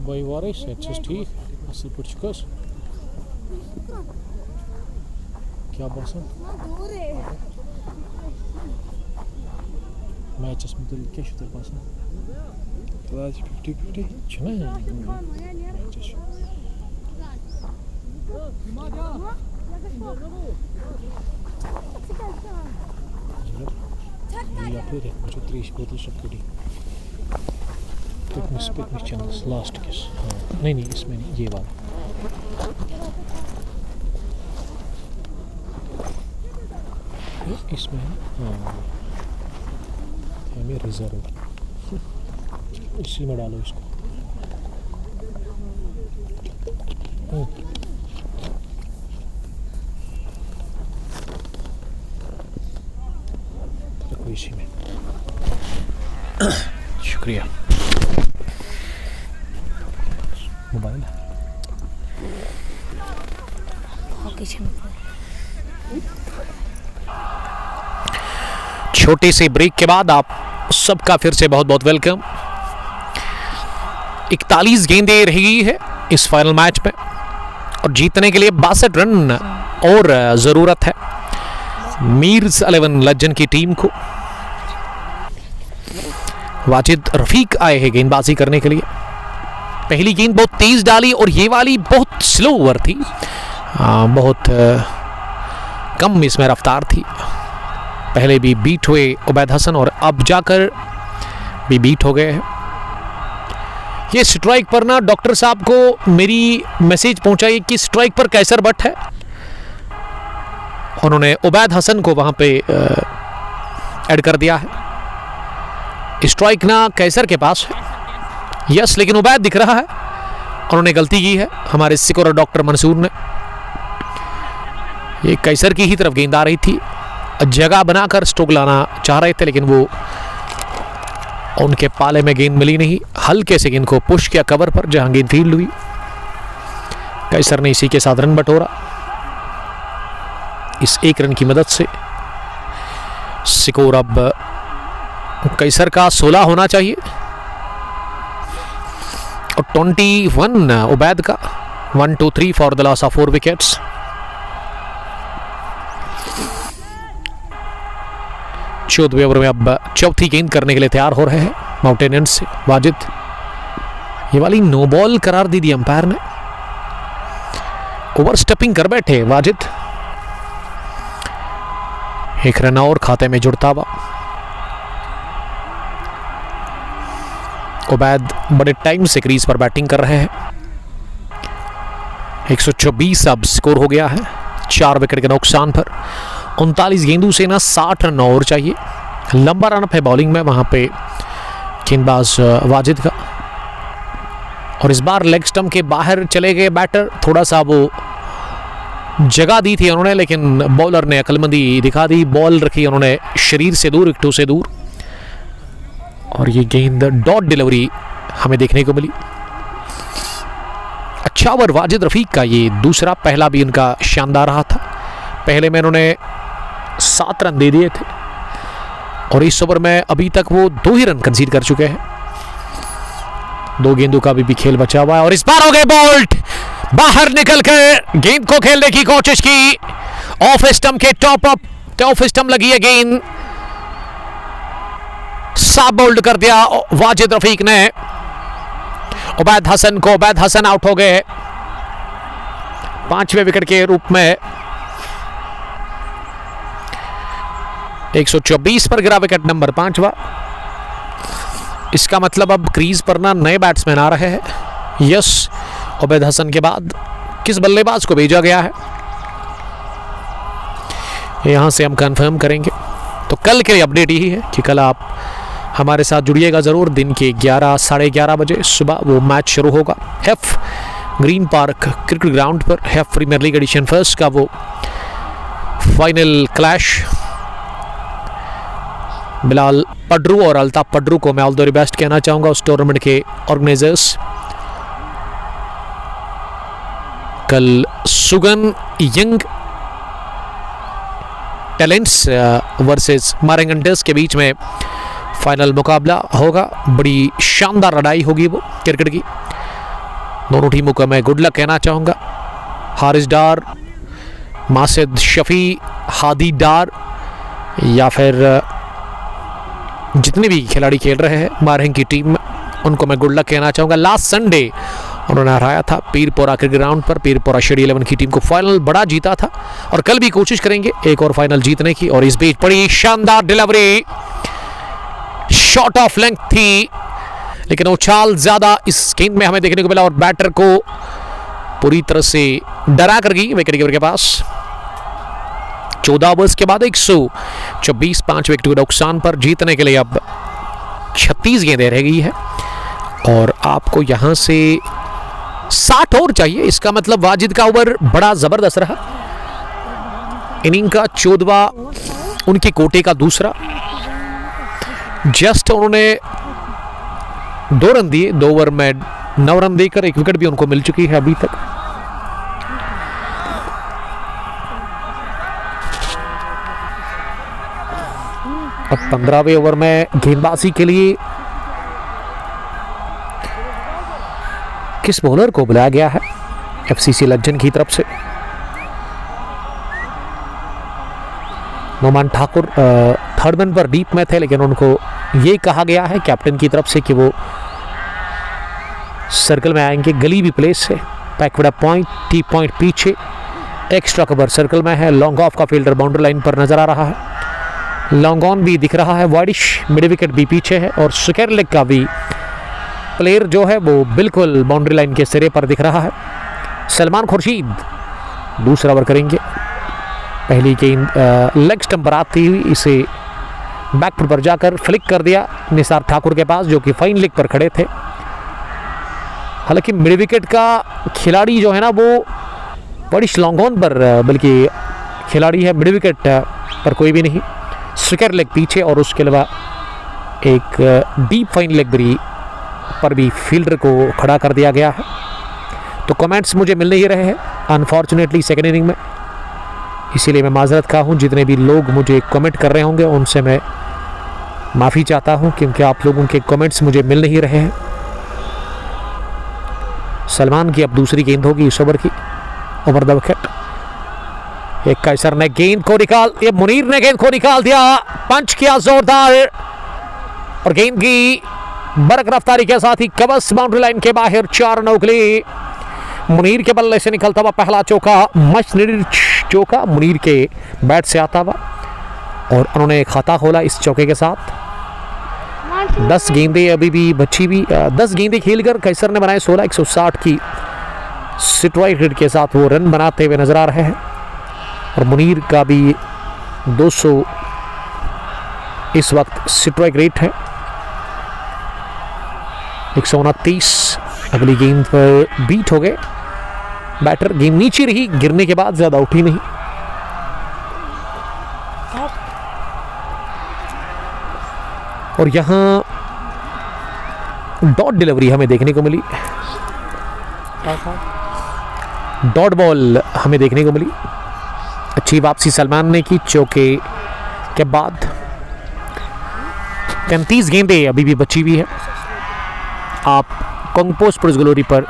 Bij waar is het? Het is ठीक असल पुचकस क्या बसन मैचेस में तो क्या शुतर बसन क्लास 50-50 छना या फिर मुझे 30 बोतल शक्करी पिकनिक चैनल्स लास्ट किस। हाँ नहीं इसमें नहीं, ये वाला इसमें है। हाँ हमें रिजर्व इसी में डालो इसको। इसी में शुक्रिया। मोबाइल छोटे से ब्रेक के बाद आप सबका फिर से बहुत बहुत वेलकम। 41 गेंदें रही है इस फाइनल मैच में और जीतने के लिए 62 रन और ज़रूरत है मीर्स 11 लेजेंड की टीम को। वाजिद रफीक आए हैं गेंदबाजी करने के लिए। पहली गेंद बहुत तेज डाली और ये वाली बहुत स्लो ओवर थी, बहुत कम इसमें रफ्तार थी। पहले भी बीट हुए उबैद हसन और अब जाकर भी बीट हो गए हैं। ये स्ट्राइक पर ना डॉक्टर साहब को मेरी मैसेज पहुंचाई कि स्ट्राइक पर कैसर बट है। उन्होंने उबैद हसन को वहां पे ऐड कर दिया है। स्ट्राइक ना कैसर के पास है, यस, लेकिन उबैद दिख रहा है। उन्होंने गलती की है हमारे सिकोर और डॉक्टर मंसूर ने। ये कैसर की ही तरफ गेंद आ रही थी, जगह बनाकर स्ट्रोक लाना चाह रहे थे लेकिन वो उनके पाले में गेंद मिली नहीं। हल्के से गेंद को पुश किया कवर पर जहां गेंद फील्ड हुई। कैसर ने इसी के साथ रन बटोरा। इस एक रन की मदद से स्कोर अब कैसर का 16 होना चाहिए और 21 उबैद का। 1 2 3 for the loss of 4 wickets. चौदहवें ओवर में अब चौथी गेंद करने के लिए तैयार हो रहे हैं माउंटेनियंस से वाजिद। ये वाली नो बॉल करार दी थी अंपायर ने। ओवर स्टेपिंग कर बैठे वाजिद। एक रन और खाते में जुड़ता हुआ। उबैद बड़े टाइम से क्रीज पर बैटिंग कर रहे हैं। 124 अब स्कोर हो गया है 4 विकेट के नुकसान पर। 39 गेंदों से ना 60 रन और चाहिए। लंबा रन अप है बॉलिंग में वहां पे गेंदबाज वाजिद का। और इस बार लेग स्टंप के बाहर चले गए बैटर। थोड़ा सा वो जगह दी थी उन्होंने लेकिन बॉलर ने अक्लमंदी दिखा दी। बॉल रखी उन्होंने शरीर से दूर, विकेटों से दूर और ये गेंद डॉट डिलीवरी हमें देखने को मिली। अच्छा ओवर वाजिद रफीक का ये दूसरा। पहला भी उनका शानदार रहा था। पहले में उन्होंने 7 रन दे दिए थे और इस ओवर में अभी तक वो 2 ही रन कंसीड कर चुके हैं। 2 गेंदों का भी खेल बचा हुआ है और इस बार हो गए बोल्ट। बाहर निकलकर गेंद को खेलने की कोशिश की। ऑफ स्टंप के टॉप स्टंप लगी है गेंद। साफ बोल्ड कर दिया वाजिद रफीक ने उबैद हसन को। उबैद हसन आउट हो गए 5वें विकेट के रूप में। 124 पर गिरा विकेट नंबर 5वां। इसका मतलब अब क्रीज पर ना नए बैट्समैन आ रहे हैं। यस, उबैद हसन के बाद किस बल्लेबाज को भेजा गया है यहां से हम कंफर्म करेंगे। तो कल के अपडेट यही है कि कल आप हमारे साथ जुड़िएगा ज़रूर। दिन के 11 साढ़े 11 बजे सुबह वो मैच शुरू होगा हेफ ग्रीन पार्क क्रिकेट ग्राउंड पर। हेफ प्रीमियर लीग एडिशन फर्स्ट का वो फाइनल क्लैश। बिलाल पड्रू और अल्ताफ पड्रू को मैं ऑल द वेरी बेस्ट कहना चाहूँगा, उस टूर्नामेंट के ऑर्गेनाइजर्स। कल सुगन यंग टैलेंट्स वर्सेस मारेंगंटर्स के बीच में फाइनल मुकाबला होगा। बड़ी शानदार लड़ाई होगी वो क्रिकेट की। दोनों टीमों को मैं गुड लक कहना चाहूँगा। हारिस डार, मासिद शफी, हादी डार या फिर जितने भी खिलाड़ी खेल रहे हैं मारहेंग की टीम में उनको मैं गुड लक कहना चाहूँगा। लास्ट संडे उन्होंने हराया था पीरपोरा क्रिकेट ग्राउंड पर। पीरपोरा शेडी 11 की टीम को फाइनल बड़ा जीता था और कल भी कोशिश करेंगे एक और फाइनल जीतने की। और इस बीच बड़ी शानदार डिलीवरी, शॉट ऑफ लेंथ थी लेकिन उछाल ज्यादा इस गेंद में हमें देखने को मिला और बैटर को पूरी तरह से डरा कर गई विकेट कीपर के पास। 14 ओवर्स के बाद 124 5 विकेट के नुकसान पर जीतने के लिए अब 36 गेंदें रह गई है और आपको यहां से 60 और चाहिए। इसका मतलब वाजिद का ओवर बड़ा जबरदस्त रहा। इनिंग का 14वां, उनके कोटे का दूसरा। जस्ट उन्होंने 2 रन दिए, 2 ओवर में 9 रन देकर 1 विकेट भी उनको मिल चुकी है अभी तक। अब 15वें ओवर में गेंदबाजी के लिए किस बॉलर को बुलाया गया है एफसीसी लज्जन की तरफ से? नोमान ठाकुर थर्ड मैन पर डीप में थे, लेकिन उनको ये कहा गया है कैप्टन की तरफ से कि वो सर्कल में आएंगे। गली भी प्लेस है, बैकवर्ड पॉइंट, टी पॉइंट पीछे, एक्स्ट्रा कवर सर्कल में है। लॉन्ग ऑफ का फील्डर बाउंड्री लाइन पर नजर आ रहा है। लॉन्ग ऑन भी दिख रहा है, वाइडिश मिड विकेट भी पीछे है और स्क्वायर लेग का भी प्लेयर जो है वो बिल्कुल बाउंड्री लाइन के सिरे पर दिख रहा है। सलमान खुर्शीद दूसरा ओवर करेंगे। पहली गेंद लेग स्टंप पर आती हुई इसे बैक फुट पर जाकर फ्लिक कर दिया निसार ठाकुर के पास, जो कि फाइन लेग पर खड़े थे। हालांकि मिड विकेट का खिलाड़ी जो है ना वो बड़ी लॉन्ग ऑन पर बल्कि खिलाड़ी है, मिड विकेट पर कोई भी नहीं। स्क्वायर लेग पीछे और उसके अलावा एक डीप फाइन लेग पर भी फील्डर को खड़ा कर दिया गया है। तो कमेंट्स मुझे मिल नहीं रहे हैं अनफॉर्चुनेटली सेकेंड इनिंग में, इसीलिए मैं माजरत खा हूँ। जितने भी लोग मुझे कमेंट कर रहे होंगे उनसे मैं माफ़ी चाहता हूँ, क्योंकि आप लोगों के कमेंट्स मुझे मिल नहीं रहे हैं। सलमान की अब दूसरी गेंद होगी इस ओवर की, ओवर द विकेट। एक कैसर ने गेंद को ये मुनीर ने गेंद को निकाल दिया, पंच किया जोरदार और गेंद की बरक रफ्तारी के साथ ही कबस बाउंड्री लाइन के बाहर। 4 रनों के लिए मुनीर के बल्ले से निकलता हुआ पहला चौका, मच नीडेड चौका मुनीर के बैट से आता हुआ और उन्होंने खाता खोला इस चौके के साथ। 10 गेंदें अभी भी बची भी 10 गेंदें खेलकर कैसर ने बनाए 16। 160 की स्ट्राइक रेट के साथ वो रन बनाते हुए नजर आ रहे हैं और मुनीर का भी 200 इस वक्त स्ट्राइक रेट है। 129 अगली गेंद पर बीट हो गए बैटर। गेंद नीचे रही, गिरने के बाद ज्यादा उठी नहीं। और यहां डॉट डिलीवरी हमें देखने को मिली, डॉट बॉल हमें देखने को मिली। अच्छी वापसी सलमान ने की चौके के बाद। 35 गेंदें अभी भी बची हुई है। आप कंगपोस्ट पुलिस ग्लोरी पर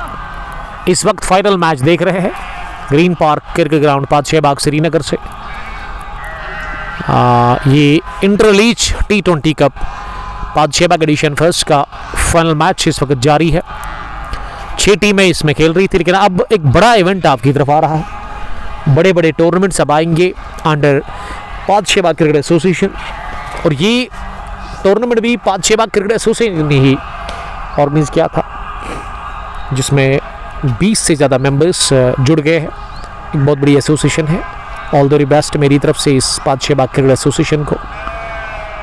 इस वक्त फाइनल मैच देख रहे हैं green park cricket ground Padshahbagh Srinagar से। ये interleague T20 cup Padshahbagh edition first का फाइनल मैच इस वक्त जारी है। 6 टीमें इसमें खेल रही थी, लेकिन अब एक बड़ा इवेंट आपकी तरफ आ रहा है। बड़े बड़े टूर्नामेंट्स अब आएंगे अंडर पादशाहबाग क्रिकेट एसोसिएशन, और ये टूर्नामेंट भी पादशाहबाग क्रिकेट एसोसिएशन ने ही ऑर्गेनाइज किया था, जिसमें 20 से ज़्यादा मेंबर्स जुड़ गए हैं। एक बहुत बड़ी एसोसिएशन है। ऑल द बेस्ट मेरी तरफ से इस पादशाहबाग क्रिकेट एसोसिएशन को।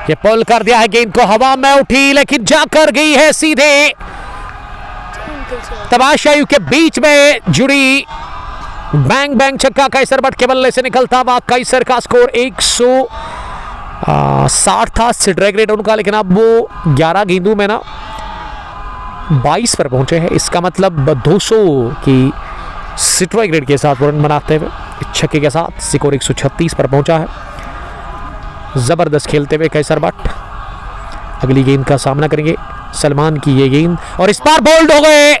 ये पुल कर दिया है, गेंद को हवा में उठी लेकिन जाकर गई है सीधे तमाशाइयों के बीच में जुड़ी। बैंग बैंग छक्का कैसर बट के बल्ले से निकलता हुआ। कैसर का स्कोर 160 था स्ट्राइक रेट उनका, लेकिन अब वो 11 गेंदों में ना 22 पर पहुंचे हैं। इसका मतलब 200 की स्ट्राइक रेट के साथ रन बनाते हुए छक्के के साथ स्कोर 136 पर पहुंचा है। जबरदस्त खेलते हुए कैसर बट अगली गेंद का सामना करेंगे। सलमान की ये गेंद और इस बार बोल्ड हो गए।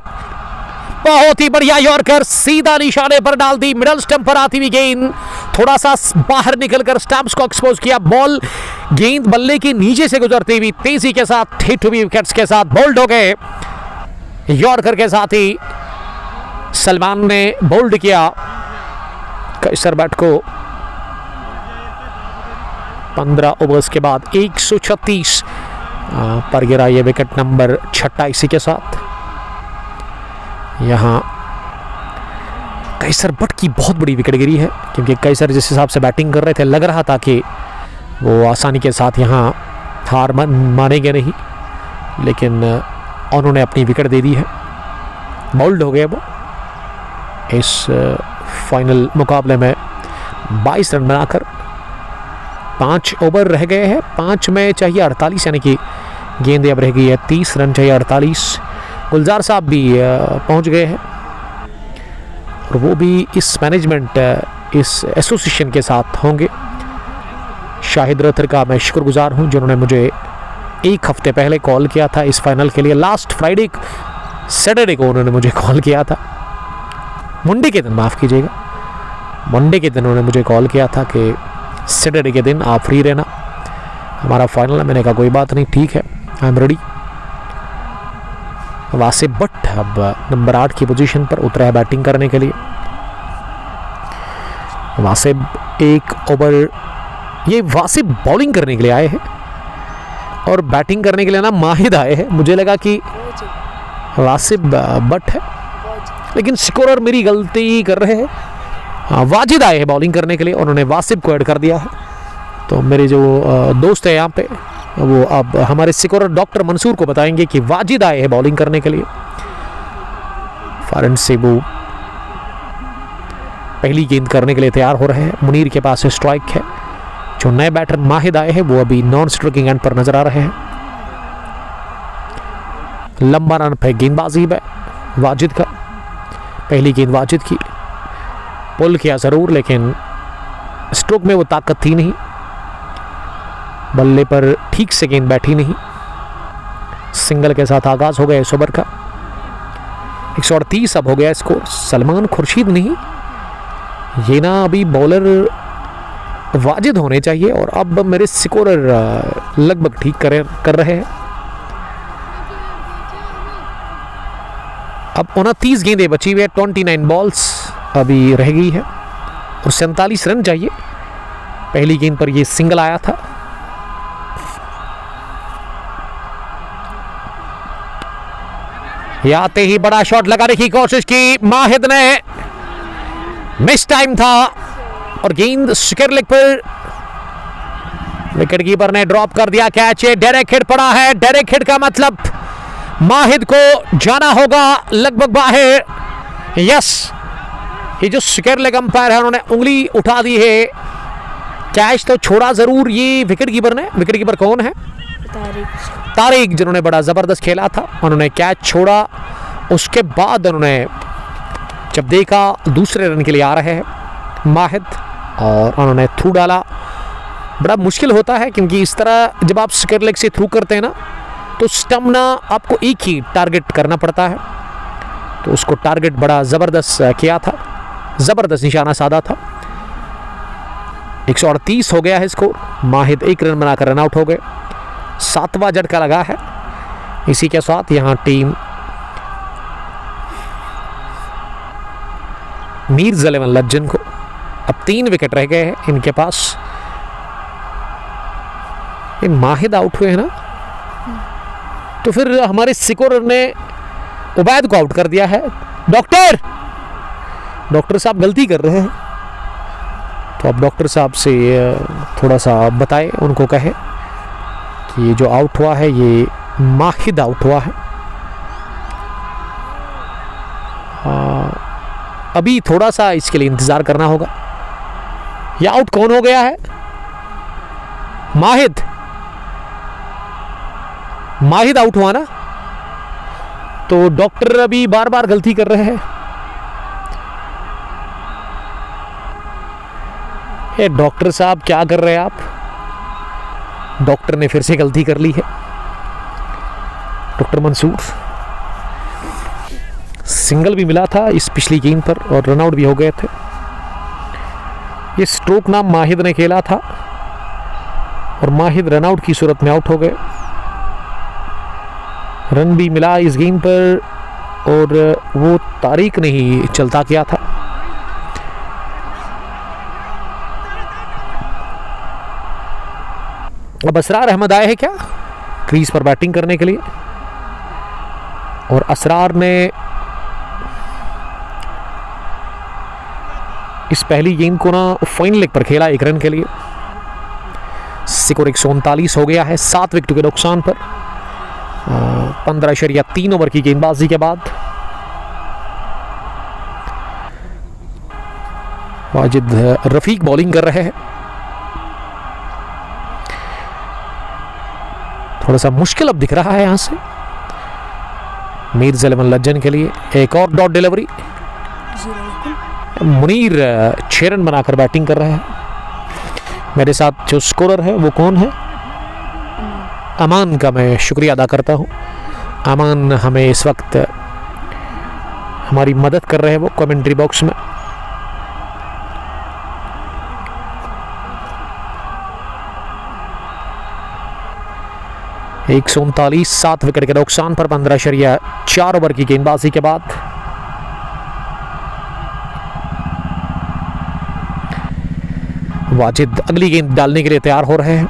बहुत ही बढ़िया यॉर्कर सीधा निशाने पर डाल दी। मिडल स्टंप पर आती हुई गेंद थोड़ा सा बाहर निकलकर स्टंप्स को एक्सपोज किया। बॉल गेंद बल्ले के नीचे से गुजरती हुई तेजी के साथ हिट हुई विकेट्स के साथ बोल्ड हो गए। यॉर्कर के साथ ही सलमान ने बोल्ड किया कैसर बट को। 15 ओवर्स के बाद 136 पर गिरा ये विकेट नंबर 6 इसी के साथ। यहां कैसर बट की बहुत बड़ी विकेट गिरी है, क्योंकि कैसर जिस हिसाब से बैटिंग कर रहे थे लग रहा था कि वो आसानी के साथ यहां हार मानेंगे नहीं, लेकिन उन्होंने अपनी विकेट दे दी है। बोल्ड हो गए वो इस फाइनल मुकाबले में 22 रन बनाकर। 5 ओवर रह गए हैं, 5 में चाहिए 48, यानी कि गेंदें अब रह गई है 30 रन चाहिए 48। गुलजार साहब भी पहुंच गए हैं और वो भी इस मैनेजमेंट इस एसोसिएशन के साथ होंगे। शाहिद रथर का मैं शुक्रगुजार हूं जिन्होंने मुझे एक हफ्ते पहले कॉल किया था इस फाइनल के लिए। लास्ट फ्राइडे सैटरडे को उन्होंने मुझे कॉल किया था, मंडे के दिन, माफ़ कीजिएगा, मंडे के दिन उन्होंने मुझे कॉल किया था कि सैटरडे के दिन आप फ्री रहना, हमारा फाइनल है। मैंने कहा कोई बात नहीं, ठीक है, आई एम रेडी। वासिब भट्ट अब नंबर 8 की पोजीशन पर उतरा है बैटिंग करने के लिए। वासिब एक ओवर, ये वासिब बॉलिंग करने के लिए आए हैं और बैटिंग करने के लिए ना माहिद आए हैं। मुझे लगा कि वासिब भट्ट है, लेकिन स्कोरर मेरी गलती कर रहे हैं। हाँ, वाजिद आए हैं बॉलिंग करने के लिए, उन्होंने वासिब को ऐड कर दिया है। तो मेरे जो दोस्त है यहाँ पे, वो अब हमारे स्कोरर डॉक्टर मंसूर को बताएंगे कि वाजिद आए हैं बॉलिंग करने के लिए। फारन से वो पहली गेंद करने के लिए तैयार हो रहे हैं। मुनीर के पास स्ट्राइक है। जो नए बैटर माहिद आए हैं वो अभी नॉन स्ट्रोकिंग एंड पर नजर आ रहे हैं। लंबा रन पे गेंदबाजी है वाजिद का। पहली गेंद वाजिद की, पुल किया जरूर लेकिन स्ट्रोक में वो ताकत थी नहीं, बल्ले पर ठीक से गेंद बैठी नहीं। सिंगल के साथ आगाज हो गया इस ओवर का। 138 अब हो गया स्कोर। सलमान खुर्शीद नहीं, ये ना अभी बॉलर वाजिद होने चाहिए और अब मेरे स्कोरर लगभग ठीक कर रहे हैं। अब 29 गेंदें बची हुई है, 29 बॉल्स अभी रह गई है और 47 रन चाहिए। पहली गेंद पर ये सिंगल आया था। ये आते ही बड़ा शॉट लगाने की कोशिश की, माहिद ने मिस टाइम था और गेंद स्क्वायर लेग पर, विकेट कीपर ने ड्रॉप कर दिया कैच। डायरेक्ट हिट पड़ा है। डायरेक्ट हिट का मतलब माहिद को जाना होगा लगभग बाहर। यस, ये जो स्क्वायर लेग अंपायर है उन्होंने उंगली उठा दी है। कैच तो छोड़ा जरूर ये विकेट कीपर ने। विकेट कीपर कौन है? तारिक, जिन्होंने बड़ा जबरदस्त खेला था। उन्होंने कैच छोड़ा, उसके बाद उन्होंने जब देखा दूसरे रन के लिए आ रहे हैं माहिद और उन्होंने थ्रू डाला। बड़ा मुश्किल होता है क्योंकि इस तरह जब आप स्क्वायर लेग से थ्रू करते हैं ना तो स्टम्पना आपको एक ही टारगेट करना पड़ता है। तो उसको टारगेट बड़ा ज़बरदस्त किया था, ज़बरदस्त निशाना साधा था। 138 हो गया है स्कोर। माहिद एक रन बनाकर रन आउट हो गए। 7वां झटका लगा है। इसी के साथ यहाँ टीम मीर्स 11 लज्जन को अब 3 विकेट रह गए हैं इनके पास। ये माहिद आउट हुए हैं ना, तो फिर हमारे स्कोरर ने उबैद को आउट कर दिया है। डॉक्टर साहब गलती कर रहे हैं, तो अब डॉक्टर साहब से थोड़ा सा बताएं, उनको कहे कि ये जो आउट हुआ है ये माहिद आउट हुआ है। अभी थोड़ा सा इसके लिए इंतजार करना होगा। ये आउट कौन हो गया है? माहिद आउट हुआ ना, तो डॉक्टर अभी बार बार गलती कर रहे हैं। ये डॉक्टर साहब क्या कर रहे हैं आप? डॉक्टर ने फिर से गलती कर ली है। डॉक्टर मंसूर, सिंगल भी मिला था इस पिछली गेंद पर और रन आउट भी हो गए थे। ये स्ट्रोक नाम माहिद ने खेला था और माहिद रन आउट की सूरत में आउट हो गए। रन भी मिला इस गेंद पर और वो तारिक ने ही चलता किया था। अब असरार अहमद आए हैं क्या क्रीज पर बैटिंग करने के लिए, और असरार ने इस पहली गेंद को ना फाइन लेग पर खेला 1 रन के लिए। स्कोर 139 हो गया है 7 विकेट के नुकसान पर 15.3 ओवर की गेंदबाजी के बाद। वाजिद रफीक बॉलिंग कर रहे हैं। थोड़ा सा मुश्किल अब दिख रहा है यहां से मीर्स 11 लज्जन के लिए। एक और डॉट डिलीवरी। मुनीर 6 रन बनाकर बैटिंग कर रहे हैं। मेरे साथ जो स्कोरर है वो कौन है? अमान का मैं शुक्रिया अदा करता हूँ। अमान हमें इस वक्त हमारी मदद कर रहे हैं वो कमेंट्री बॉक्स में। एक 7 विकेट के नुकसान पर 15.4 ओवर की गेंदबाजी के बाद वाजिद अगली गेंद डालने के लिए तैयार हो रहे हैं।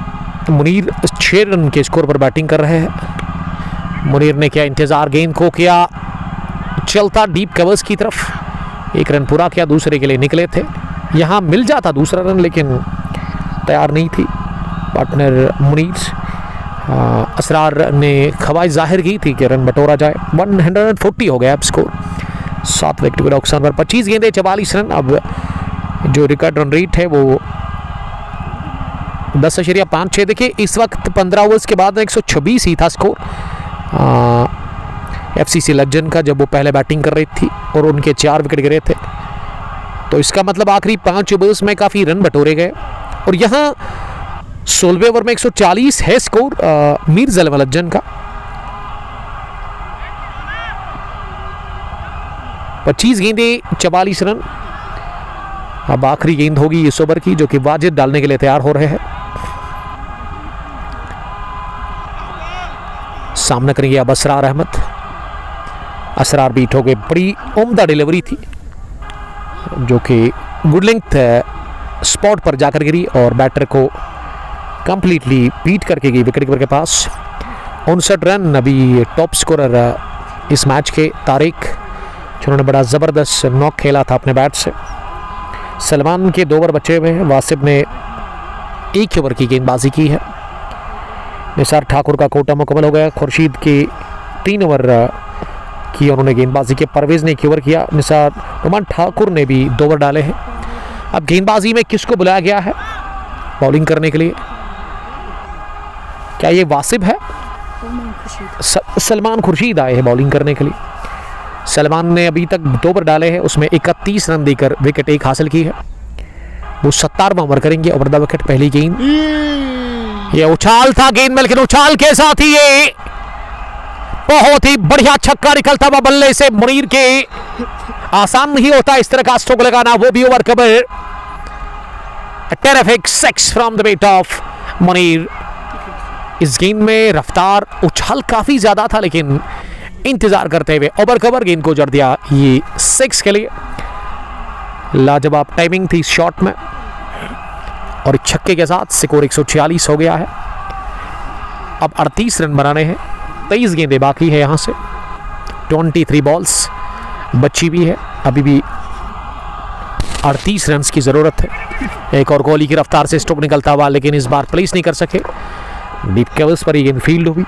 मुनीर 6 रन के स्कोर पर बैटिंग कर रहे हैं। मुनीर ने क्या इंतजार, गेंद को किया चलता डीप कवर्स की तरफ, 1 रन पूरा किया, दूसरे के लिए निकले थे। यहां मिल जाता दूसरा रन लेकिन तैयार नहीं थी पार्टनर मुनीर। असरार ने ख्वाहिश जाहिर की थी कि रन बटोरा जाए। 140 हो गया अब स्कोर, 7 विकेट के नुकसान पर 25 गेंदे 44 रन। अब जो रिकॉर्ड रन रेट है वो 10.56। देखिए इस वक्त 15 ओवर्स के बाद 126 ही था स्कोर एफसीसी लज्जन का जब वो पहले बैटिंग कर रही थी और उनके 4 विकेट गिरे थे। तो इसका मतलब आखिरी 5 ओवर्स में काफ़ी रन बटोरे गए और यहाँ 16वें ओवर में 140 है स्कोर मीर ज़लम लज्जन का। 25 गेंदे 44 रन। अब आखिरी गेंद होगी इस ओवर की जो कि वाजिद डालने के लिए तैयार हो रहे हैं। सामना करेंगे अब असरार अहमद। असरार बीट हो गए, बड़ी उम्दा डिलीवरी थी जो कि गुड लेंथ स्पॉट पर जाकर गिरी और बैटर को कंप्लीटली बीट करके गई विकेट कीपर के पास। 59 रन अभी टॉप स्कोरर इस मैच के तारिक, जिन्होंने बड़ा ज़बरदस्त नॉक खेला था अपने बैट से। सलमान के 2 ओवर बचे हुए हैं। वासिफ ने 1 ओवर की गेंदबाजी की है। निसार ठाकुर का कोटा मुकम्मल हो गया। खुर्शीद के 3 ओवर की उन्होंने गेंदबाजी की। परवेज़ ने 1 ओवर किया। निसार नुमान ठाकुर ने भी 2 ओवर डाले हैं। अब गेंदबाजी में किसको बुलाया गया है बॉलिंग करने के लिए? क्या ये वासिफ है? सलमान खुर्शीद आए हैं बॉलिंग करने के लिए। सलमान ने अभी तक 2 ओवर डाले हैं, उसमें 31 रन देकर विकेट 1 हासिल की है। वो 17वां ओवर करेंगे ओवर द विकेट। पहली गेंद, ये उछाल था गेंद में, लेकिन उछाल के साथ ही ये बहुत ही बढ़िया छक्का निकलता हुआ बल्ले से मुनीर के। आसान नहीं होता इस तरह का स्ट्रोक लगाना, वो भी over cover. Terrific 6 from the bat of Munir. इस गेंद में रफ्तार, उछाल काफी ज्यादा था लेकिन इंतजार करते हुए ओवर कवर गेंद को जड़ दिया। ये 6 के लिए लाजवाब टाइमिंग थी इस शॉट में और छक्के के साथ स्कोर 146 हो गया है। अब 38 रन बनाने हैं, 23 गेंदें बाकी है। यहाँ से 23 बॉल्स बची भी है, अभी भी 38 रन की ज़रूरत है। एक और कोहली की रफ्तार से स्ट्रोक निकलता हुआ, लेकिन इस बार प्लेस नहीं कर सके। डीप कवर्स पर ये गेंद फील्ड हुई।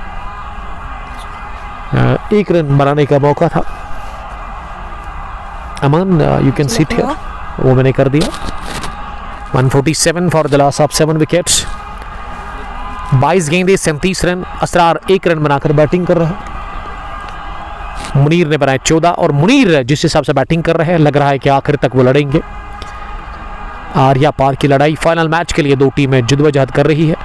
1 रन बनाने का मौका था। अमान यू कैन सिट हियर, वो मैंने कर दिया। 147 for the loss of 7 wickets. 22 गेंदे 37 रन। असरार 1 रन बनाकर बैटिंग कर रहे हैं। मुनीर ने बनाए 14 और मुनीर जिस हिसाब से बैटिंग कर रहे हैं लग रहा है कि आखिर तक वो लड़ेंगे। आर्या पार की लड़ाई फाइनल मैच के लिए 2 टीमें जद्दोजहद कर रही है।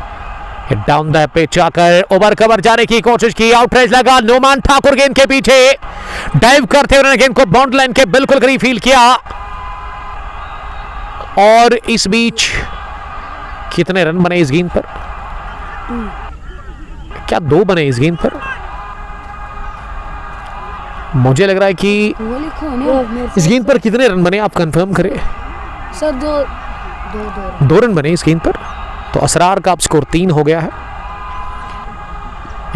डाउन द पिच आकर ओवर कवर जाने की कोशिश की, आउटरेज लगा। नुमान ठाकुर गेंद के पीछे डाइव करते हुए गेंद को बाउंड लाइन के बिल्कुल करीब फील्ड किया और इस बीच कितने रन बने इस गेंद पर? क्या 2 बने इस गेंद पर? मुझे लग रहा है कि इस गेंद पर कितने रन बने आप कंफर्म करें सर। 2 रन बने इस गेंद पर। तो असरार का अब स्कोर 3 हो गया है।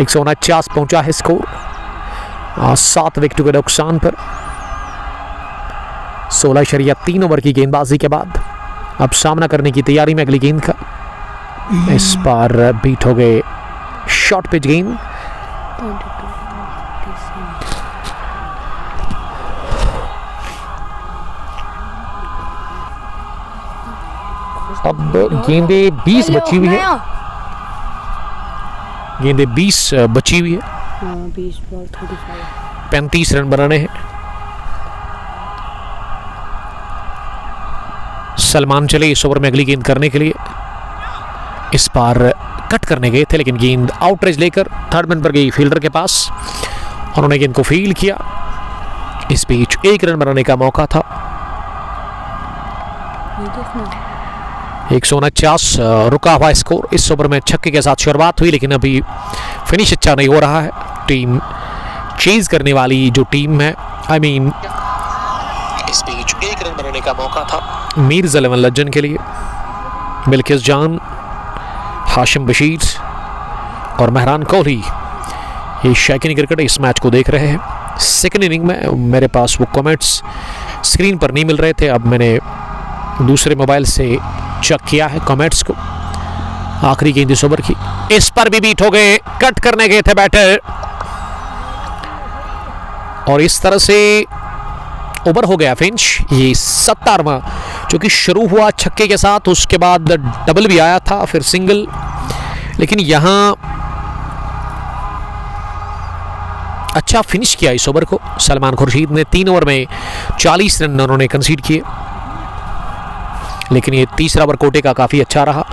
149 पहुंचा है स्कोर 7 विकेट के नुकसान पर। 16.3 ओवर की गेंदबाजी के बाद अब सामना करने की तैयारी में अगली गेंद का। इस बार बीट हो गए शॉर्ट पिच गेंद। अब गेंदे 20 बची हुई है। गेंदे 20 बची हुई है। 20 बॉल 35। 35 रन बनाने हैं। सलमान चले इस ओवर में अगली गेंद करने के लिए। इस बार कट करने गए थे लेकिन गेंद आउटरेज लेकर थर्ड मैन पर गई फील्डर के पास और उन्होंने गेंद को फील्ड किया। इस बीच 1 रन बनाने का मौका था। 149 रुका हुआ स्कोर। इस ओवर में छक्के के साथ शुरुआत हुई लेकिन अभी फिनिश अच्छा नहीं हो रहा है। टीम चेज करने वाली जो टीम है इस बीच 1 रन बनाने का मौका था मीर्स 11 लज्जन के लिए। बिल्किस जान, हाशिम बशीर और मेहरान कोहली ये शौकीन क्रिकेट इस मैच को देख रहे हैं। सेकंड इनिंग में मेरे पास वो कमेंट्स स्क्रीन पर नहीं मिल रहे थे, अब मैंने दूसरे मोबाइल से चेक किया है कमेंट्स को। आखिरी गेंद इस ओवर की, इस पर भी बीट हो गए, कट करने गए थे बैटर और इस तरह से ओवर हो गया फिनिश। ये 17वां जो कि शुरू हुआ छक्के के साथ, उसके बाद डबल भी आया था, फिर सिंगल, लेकिन यहां अच्छा फिनिश किया इस ओवर को सलमान खुर्शीद ने। 3 ओवर में 40 रन उन्होंने कंसीड किए, लेकिन ये तीसरा ओवर कोटे का काफी अच्छा रहा।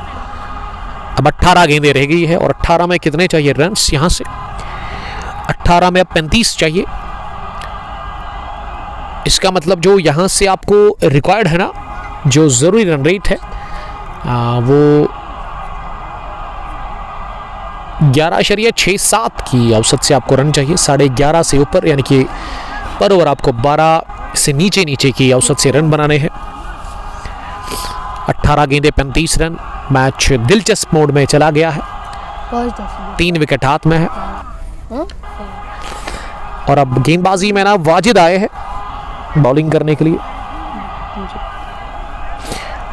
अब 18 गेंदें रह गई है और 18 में कितने चाहिए रन्स? यहां से 18 में अब 35 चाहिए। इसका मतलब जो यहां से आपको रिक्वायर्ड है ना, जो जरूरी रन रेट है वो 11.67 की औसत से आपको रन चाहिए। 11.5 से ऊपर, यानी कि पर ओवर आपको 12 से नीचे की औसत से रन बनाने हैं। 18 गेंदें 35 रन। मैच दिलचस्प मोड में चला गया है। 3 विकेट हाथ में है और अब गेंदबाजी में ना वाजिद आए हैं बॉलिंग करने के लिए।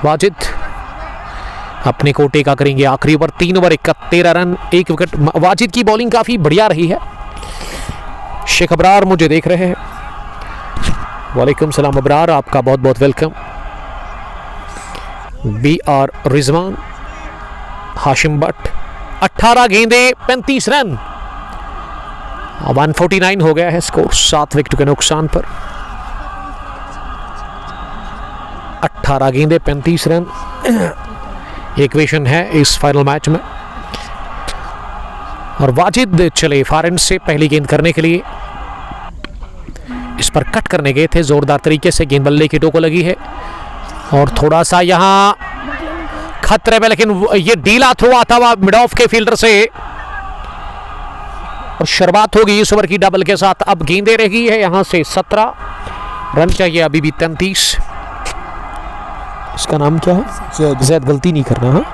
वाजिद अपने कोटे का करेंगे आखिरी over. 3 over 71 run, 1 wicket. Wajid की बॉलिंग काफी बढ़िया रही है। शेख अबरार मुझे देख रहे हैं, वालेकुम सलाम अबरार, आपका बहुत बहुत वेलकम। BR रिजवान, हाशिम भट्ट। 18 गेंदें 35 रन, 149 हो गया है स्कोर 7 विकेट के नुकसान पर। 18 गेंदें 35 रन इक्वेशन है इस फाइनल मैच में। और वाजिद चले फॉरेन से पहली गेंद करने के लिए। इस पर कट करने गए थे जोरदार तरीके से, गेंद बल्ले की टो को लगी है और थोड़ा सा यहां खतरे में, लेकिन ये डीला थ्रो आता हुआ मिड ऑफ के फील्डर से और शुरुआत होगी इस ओवर की डबल के साथ। अब गेंदें रही है यहां से 17 रन चाहिए, अभी भी 33। इसका नाम क्या है? जैद, गलती नहीं करना, हाँ,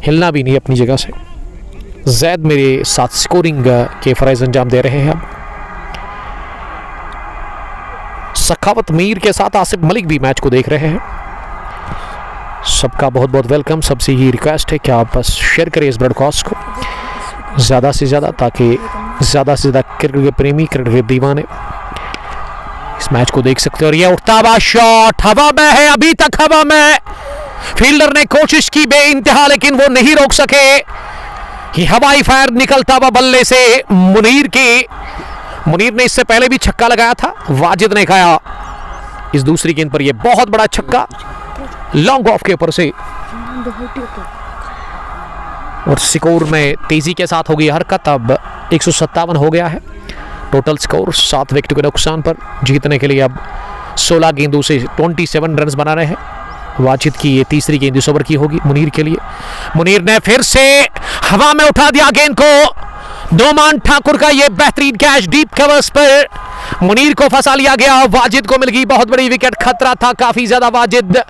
हिलना भी नहीं अपनी जगह से। जैद मेरे साथ स्कोरिंग के फराइज अंजाम दे रहे हैं। अब सखावत मीर के साथ आसिफ मलिक भी मैच को देख रहे हैं। सबका बहुत बहुत वेलकम। सबसे ही रिक्वेस्ट है कि आप बस शेयर करें इस ब्रॉडकास्ट को ज़्यादा से ज़्यादा, ताकि ज़्यादा से ज़्यादा क्रिकेट के प्रेमी, क्रिकेट के दीवाने इस मैच को देख सकते हैं। और यह उठता हुआ शॉट हवा में है, अभी तक हवा में। फील्डर ने कोशिश की बेइंतहा, लेकिन वो नहीं रोक सके। ये हवाई फायर निकलता हुआ बल्ले से मुनीर ने इससे पहले भी छक्का लगाया था, वाजिद ने खाया इस दूसरी गेंद पर। यह बहुत बड़ा छक्का लॉन्ग ऑफ के ऊपर से और स्कोर में तेजी के साथ होगी हरकत। अब 157 हो गया है टोटल स्कोर 7 विकेट के नुकसान पर। जीतने के लिए अब 16 गेंदों से 27 रन बना रहे हैं। वाजिद की ये तीसरी गेंद इस ओवर की होगी मुनीर के लिए। मुनीर ने फिर से हवा में उठा दिया गेंद को। नोमान ठाकुर का ये बेहतरीन कैच डीप कवर्स पर मुनीर को फंसा लिया गया। वाजिद को मिल गई बहुत बड़ी विकेट। खतरा था काफी ज्यादा। वाजिद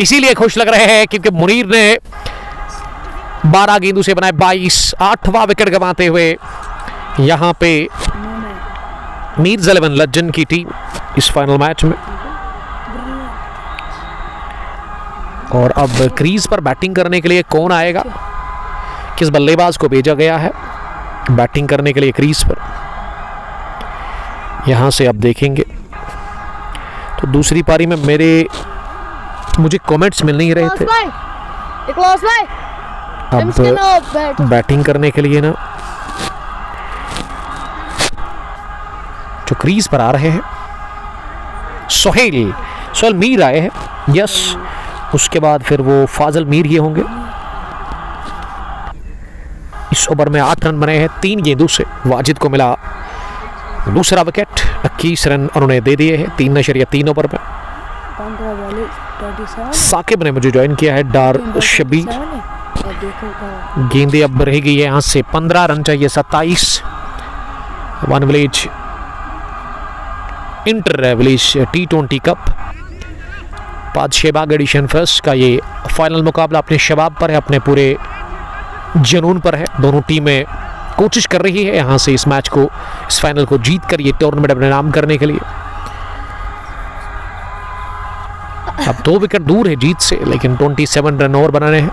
इसीलिए खुश लग रहे हैं क्योंकि मुनीर ने 12 गेंदों से बनाए 22, 8वां विकेट गंवाते हुए यहां पे मीर्स 11 लज्जन की टीम इस फाइनल मैच में। और अब क्रीज पर बैटिंग करने के लिए कौन आएगा, किस बल्लेबाज को भेजा गया है बैटिंग करने के लिए क्रीज पर, यहां से अब देखेंगे। तो दूसरी पारी में मुझे कमेंट्स मिल नहीं रहे थे। अब बैटिंग करने के लिए ना जो क्रीज पर आ रहे हैं सोहेल मीर आए हैं, यस। उसके बाद फिर वो फाजल मीर ये होंगे इस ओवर में 8 रन बने हैं 3 गेंदों से। वाजिद को मिला दूसरा विकेट, 21 रन उन्होंने दे दिए हैं 3.3 ओवर में। पंद्रह बॉल 27 साकिब ने मुझे ज्वाइन किया है, डार शबीर। और देखो गेंदे अब रह गई है यहाँ से 15 रन चाहिए 27। One village inter village T20 cup Padshahbagh edition first का ये फाइनल मुकाबला अपने शबाब पर है, अपने पूरे जुनून पर है। दोनों टीमें कोशिश कर रही है यहाँ से इस मैच को, इस फाइनल को जीत कर ये टूर्नामेंट अपने नाम करने के लिए। अब 2 विकेट दूर है जीत से, लेकिन 27 रन और बनाने हैं।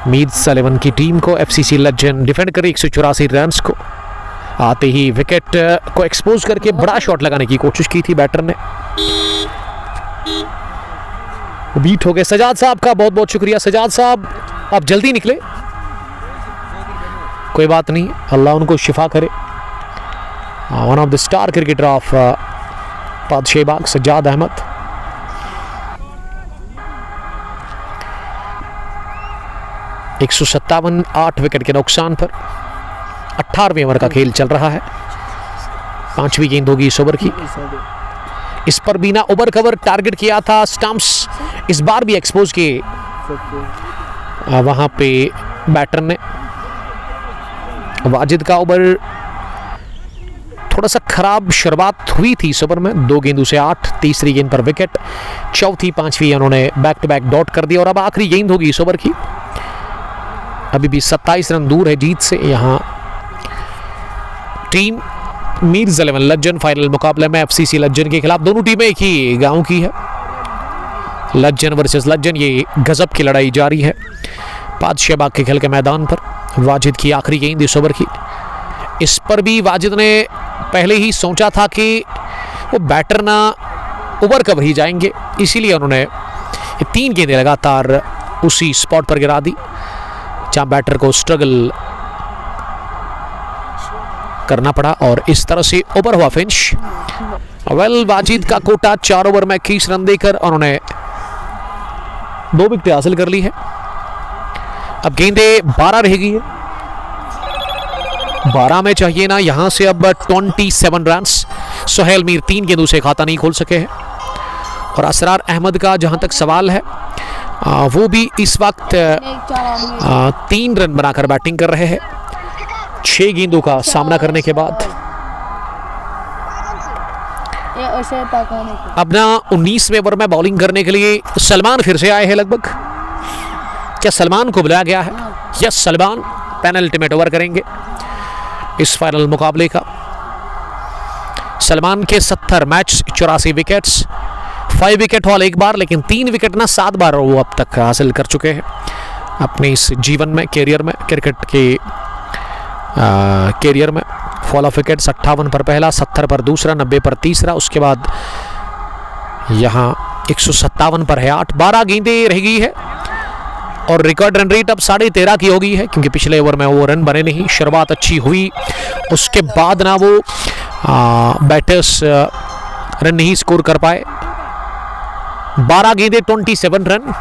मीर सलेवन की टीम को FCC लेजेंड डिफेंड करे 184 रन को। आते ही विकेट को एक्सपोज करके बड़ा शॉट लगाने की कोशिश की थी बैटर ने। बीट हो गए सजाद साहब का, बहुत बहुत शुक्रिया सजाद साहब, आप जल्दी निकले। कोई बात नहीं, अल्लाह उनको शिफा करे। One of the star cricketer of Padshahbagh Sajjad Ahmad. एक 8 विकेट के नुकसान पर 18वें ओवर का खेल चल रहा है। 5वीं गेंद होगी इस ओवर की। इस पर बिना ओवर कवर टारगेट किया था स्टंप्स, इस बार भी एक्सपोज किए वहां पे बैटर ने। वाजिद का ओवर थोड़ा सा खराब शुरुआत हुई थी इस ओवर में, 2 गेंदों से 8, तीसरी गेंद पर विकेट, चौथी 5वीं उन्होंने बैक टू बैक डॉट कर दिया। और अब आखिरी गेंद होगी इस ओवर की। अभी भी 27 रन दूर है जीत से। यहाँ टीम मीर्स 11 लज्जन फाइनल मुकाबले में FCC लज्जन के खिलाफ। दोनों टीमें एक ही गांव की है, लज्जन वर्सेस लज्जन, ये गजब की लड़ाई जारी है पादशेबाग के खेल के मैदान पर। वाजिद की आखिरी गेंद इस ओवर की। इस पर भी वाजिद ने पहले ही सोचा था कि वो बैटर ना ओवर कवर ही जाएंगे, इसीलिए उन्होंने ये 3 गेंदें लगातार उसी स्पॉट पर गिरा दी जहां बैटर को स्ट्रगल करना पड़ा, और इस तरह से ओवर हुआ फिनिश। वेल, वाजिद का कोटा 4 ओवर में 21 रन देकर उन्होंने 2 विकेट हासिल कर ली है। अब गेंदे 12 रह गई है, 12 में चाहिए ना यहां से अब 27 रन। सोहेल मीर 3 गेंदों से खाता नहीं खोल सके हैं, और असरार अहमद का जहां तक सवाल है वो भी इस वक्त 3 रन बनाकर बैटिंग कर रहे हैं 6 गेंदों का सामना करने के बाद। अपना 19वें ओवर में बॉलिंग करने के लिए सलमान फिर से आए हैं लगभग। क्या सलमान को बुलाया गया है? यस, सलमान पेनल्टी ओवर करेंगे इस फाइनल मुकाबले का। सलमान के 70 मैच 84 विकेट्स, 5 विकेट हॉल एक बार, लेकिन 3 विकेट ना 7 बार वो अब तक हासिल कर चुके हैं अपने इस जीवन में, कैरियर में, क्रिकेट के कैरियर में। फॉल ऑफ विकेट्स 58 पर पहला, 70 पर दूसरा, 90 पर तीसरा, उसके बाद यहाँ 157 पर है 8। 12 गेंदें रह गई है, और रिकॉर्ड रन रेट अब 13.5 की हो गई है, क्योंकि पिछले ओवर में वो रन बने नहीं। शुरुआत अच्छी हुई, उसके बाद ना वो बैटर्स रन नहीं स्कोर कर पाए। 12 गेंदें 27 रन।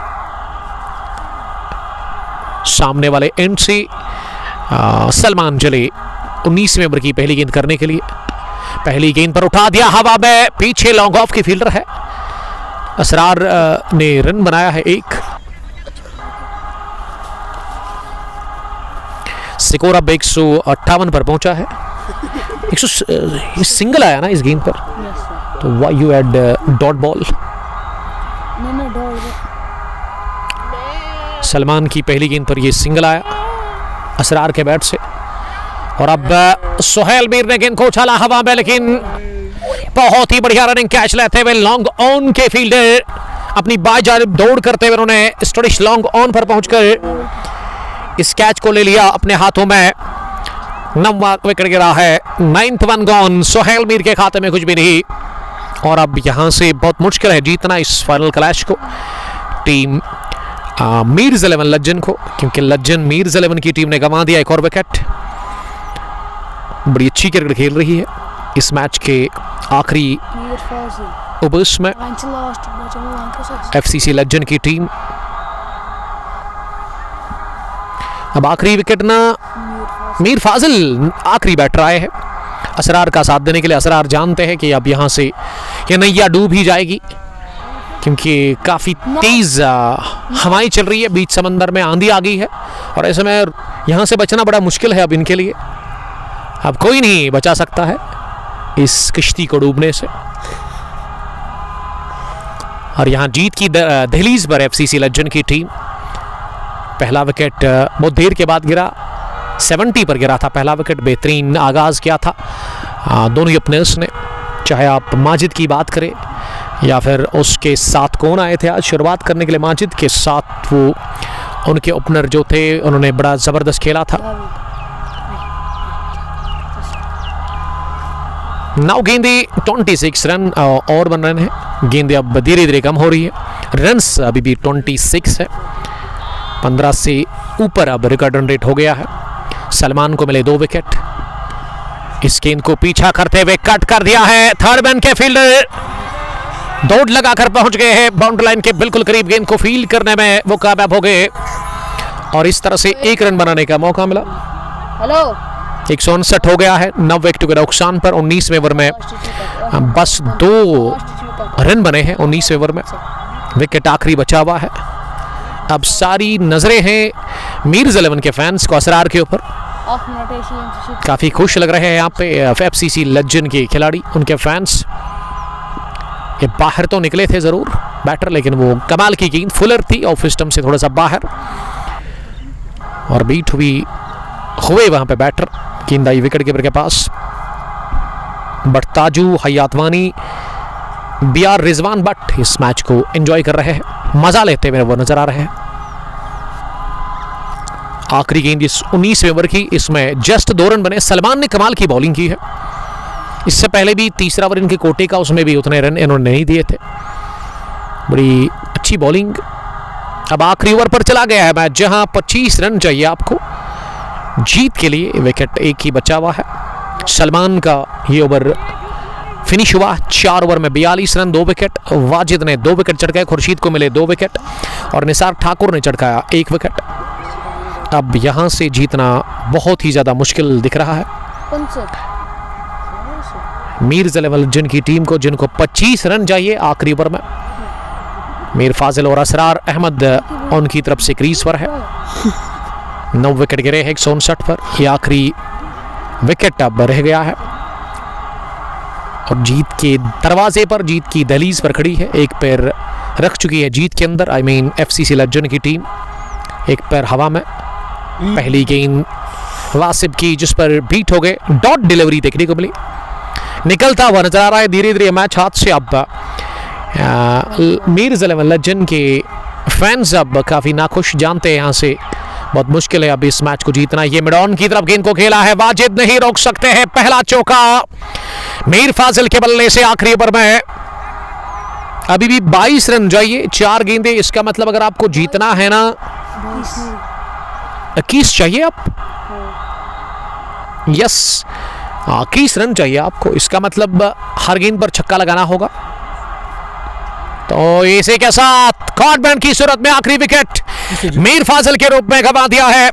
सामने वाले एंड से सलमान चले 19वें ओवर की पहली गेंद करने के लिए। पहली गेंद पर उठा दिया हवा में, पीछे लॉन्ग ऑफ की फील्डर है। असरार ने रन बनाया है 1। स्कोर अब 158 पर पहुंचा है। 100 सिंगल आया ना इस गेंद पर, तो why you add dot ball. Salman की पहली गेंद पर ये सिंगल आया असरार के बैट से। और अब सोहेल मीर ने गेंद को उछाला हवा में, लेकिन बहुत ही बढ़िया रनिंग कैच लेते हुए लॉन्ग ऑन के फील्डर अपनी बाई जानिब दौड़ करते हुए उन्होंने स्टोरिश लॉन्ग ऑन पर पहुंचकर इस कैच को ले लिया अपने हाथों में। 9वां विकेट गिरा है, 9th one gone. Sohail Mir के खाते में कुछ भी नहीं, और अब यहां से बहुत मुश्किल है जीतना इस फाइनल क्लैश को टीम मीर्स 11 लज्जन को, क्योंकि लज्जन मीर्स 11 की टीम ने गंवा दिया एक और विकेट। बड़ी अच्छी क्रिकेट खेल रही है इस मैच के आखिरी ओवर्स में FCC लज्जन की टीम। अब आखिरी विकेट ना मीर फाजिल आखिरी बैटर आए हैं असरार का साथ देने के लिए। असरार जानते हैं कि अब यहाँ से ये नैया डूब ही जाएगी, क्योंकि काफ़ी तेज़ हवाएं चल रही है, बीच समंदर में आंधी आ गई है और ऐसे में यहाँ से बचना बड़ा मुश्किल है अब इनके लिए। अब कोई नहीं बचा सकता है इस किश्ती को डूबने से। और यहाँ जीत की दहलीज पर एफसीसी लज्जन की टीम। पहला विकेट बहुत देर के बाद गिरा, 70 पर गिरा था पहला विकेट। बेहतरीन आगाज़ किया था दोनों ही ओपनर्स ने, चाहे आप माजिद की बात करें या फिर उसके साथ कौन आए थे आज शुरुआत करने के लिए। माजिद के साथ वो उनके ओपनर जो थे उन्होंने बड़ा ज़बरदस्त खेला था। 9 गेंदे 26 रन और बन रहे हैं। गेंदे अब धीरे धीरे कम हो रही है, रन्स अभी भी 26 है। 15 से ऊपर अब रिकॉर्ड रन रेट हो गया है। सलमान को मिले 2 विकेट। इस गेंद को पीछा करते हुए कट कर दिया है थर्ड मैन के फील्डर, दौड़ लगाकर पहुंच गए हैं बाउंड्री लाइन के बिल्कुल करीब। गेंद को फील्ड करने में वो कामयाब हो गए और इस तरह से 1 रन बनाने का मौका मिला। 159 हो गया है 9 विकेट के नुकसान पर। 19वें ओवर में बस 2 रन बने हैं 19वें ओवर में। विकेट आखिरी बचा हुआ है। अब सारी नजरें हैं मीर्स 11 के फैंस को असरार के ऊपर। काफ़ी खुश लग रहे हैं यहाँ पे एफसीसी लज्जन के खिलाड़ी, उनके फैंस। ये बाहर तो निकले थे ज़रूर बैटर, लेकिन वो कमाल की गेंद फुलर थी ऑफ स्टंप से थोड़ा सा बाहर और बीट हुए वहाँ पे बैटर। गेंद आई विकेट कीपर के पास। बट ताजू, हयातवानी, BR रिजवान बट इस मैच को एंजॉय कर रहे हैं, मजा लेते हुए वो नजर आ रहे हैं। आखिरी गेंद इस 19वें ओवर की, इसमें जस्ट 2 रन बने। सलमान ने कमाल की बॉलिंग की है। इससे पहले भी तीसरा ओवर इनके कोटे का, उसमें भी उतने रन इन्होंने नहीं दिए थे। बड़ी अच्छी बॉलिंग। अब आखिरी ओवर पर चला गया है मैच, जहां 25 रन चाहिए आपको जीत के लिए। विकेट एक ही बचा हुआ है। सलमान का ये ओवर फिनिश हुआ 4 ओवर में 42 रन 2 विकेट। वाजिद ने 2 विकेट चटकाए, खुर्शीद को मिले 2 विकेट और निसार ठाकुर ने चटकाया 1 विकेट। अब यहां से जीतना बहुत ही ज्यादा मुश्किल दिख रहा है मीर्स 11 जिनकी टीम को, जिनको 25 रन चाहिए आखिरी ओवर में। मीर फाजिल और असरार अहमद उनकी तरफ से क्रीज पर है। 9 विकेट गिरे हैं 159 पर। यह आखिरी विकेट अब रह गया है और जीत के दरवाजे पर, जीत की दहलीज पर खड़ी है। एक पैर रख चुकी है जीत के अंदर, आई मीन एफसीसी लज्जन की टीम। एक पैर हवा में। पहली गेंद वासिब की, जिस पर बीट हो गए। डॉट डिलीवरी देखने को मिली, निकलता हुआ नजर आ रहा है धीरे धीरे मैच हाथ से। अब मीर्स 11 लज्जन के फैंस अब काफी नाखुश, जानते हैं यहाँ से बहुत मुश्किल है अब इस मैच को जीतना। ये मिड ऑन की तरफ गेंद को खेला है, वाजिद नहीं रोक सकते हैं। पहला चौका मीर फाजिल के बल्ले से आखिरी ओवर में। अभी भी 22 रन चाहिए, 4 गेंदे। इसका मतलब अगर आपको जीतना है ना 21 चाहिए आप, यस 21 रन चाहिए आपको। इसका मतलब हर गेंद पर छक्का लगाना होगा। तो इसे के साथ कॉर्डमैन की सूरत में आखिरी विकेट मीर फाजिल के रूप में गंवा दिया है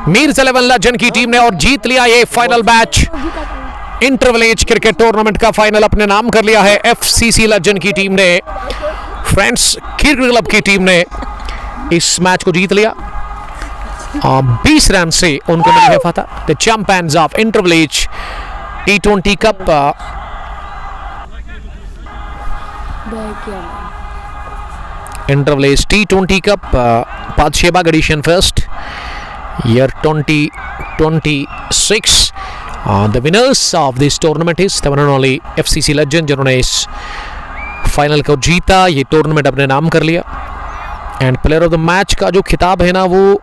मीर्स 11 लज्जन की टीम ने और जीत लिया ये final match. Intervillage cricket tournament का फाइनल अपने नाम कर लिया है एफसीसी लज्जन की टीम ने। फ्रेंड्स क्रिकेट क्लब की टीम ने इस मैच को जीत लिया। 20 रन से उनको मिली है फतह। The champions of inter village T20 cup inter village T20 cup Padshahbagh edition first year 2026। The winners of this tournament is the one and only FCC Legend, जिन्होंने इस फाइनल को जीता, ये टूर्नामेंट अपने नाम कर लिया। And player of the match का जो खिताब है ना वो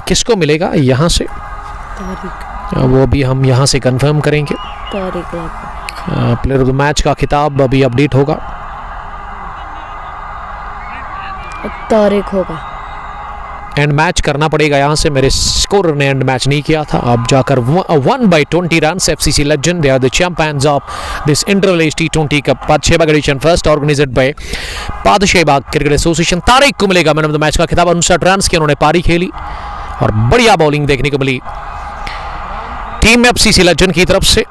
किसको मिलेगा यहाँ से, वो भी हम यहाँ से कंफर्म करेंगे। प्लेयर ऑफ द मैच का खिताब अभी अपडेट होगा, तारिक होगा। एंड मैच करना पड़ेगा यहाँ से। मेरे स्कोर ने एंड मैच नहीं किया था। अब जाकर 1/20 run FCC legend, they are the champions of this inter village T20 cup Padshahbagh edition first organised by Padshahbagh cricket association. Tariq को मिलेगा मैन ऑफ द मैच का खिताब। 59 रन की उन्होंने पारी खेली। और बढ़िया बॉलिंग देखने को मिली टीम एफसीसी लेजेंड की तरफ से।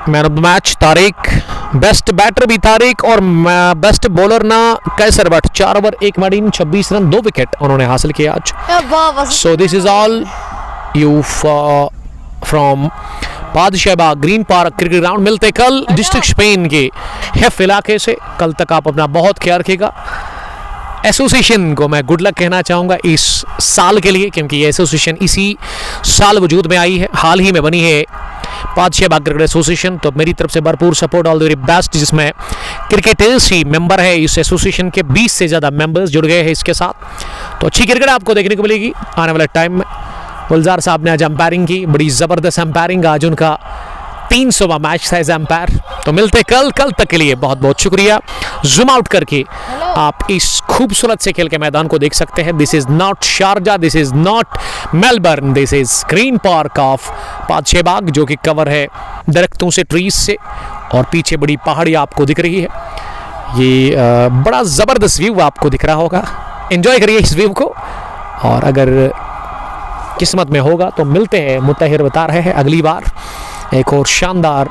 Man of the match Tariq, best batter भी तारिक और बेस्ट बॉलर ना Kaiser Butt. 4 over 1 maiden 26 run 2 wicket उन्होंने हासिल किए आज। So this is all you from Badshah Bagh green park cricket ground. मिलते कल डिस्ट्रिक्ट स्पेन के हेफ इलाके से। कल तक आप अपना बहुत ख्याल रखिएगा। एसोसिएशन को मैं गुड लक कहना चाहूँगा इस साल के लिए, क्योंकि ये एसोसिएशन इसी साल वजूद में आई है, हाल ही में बनी है बादशाह बाग क्रिकेट एसोसिएशन। तो मेरी तरफ से भरपूर support, all the very best. जिसमें क्रिकेटर्स ही मेंबर है इस एसोसिएशन के, 20 से ज़्यादा मेंबर्स जुड़ गए हैं इसके साथ। तो अच्छी क्रिकेट आपको देखने को मिलेगी आने वाले टाइम में। गुलजार साहब ने आज अंपायरिंग की, बड़ी ज़बरदस्त अंपायरिंग। आज उनका 300वां मैच था एज अंपायर। तो मिलते कल तक के लिए बहुत बहुत शुक्रिया। जूम आउट करके आप इस खूबसूरत से खेल के मैदान को देख सकते हैं। This is not Sharjah, this is not Melbourne, this is green park of बादशाह बाग, जो कि कवर है दरख्तों से, ट्रीज से, और पीछे बड़ी पहाड़ी आपको दिख रही है। ये बड़ा ज़बरदस्त व्यू आपको दिख रहा होगा। एंजॉय करिए इस व्यू को, और अगर किस्मत में होगा तो मिलते हैं, मुतहिर बता रहे हैं, अगली बार एक और शानदार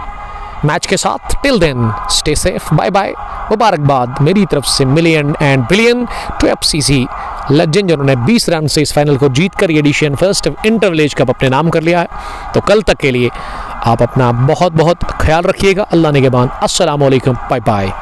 मैच के साथ। Till then stay safe, bye bye. मुबारकबाद मेरी तरफ से million and billion to FCC legend, जिन्होंने 20 रन से इस फाइनल को जीतकर edition first inter village cup अपने नाम कर लिया है। तो कल तक के लिए आप अपना बहुत बहुत ख्याल रखिएगा। अल्लाह निगहबान। अस्सलाम वालेकुम, बाय बाय।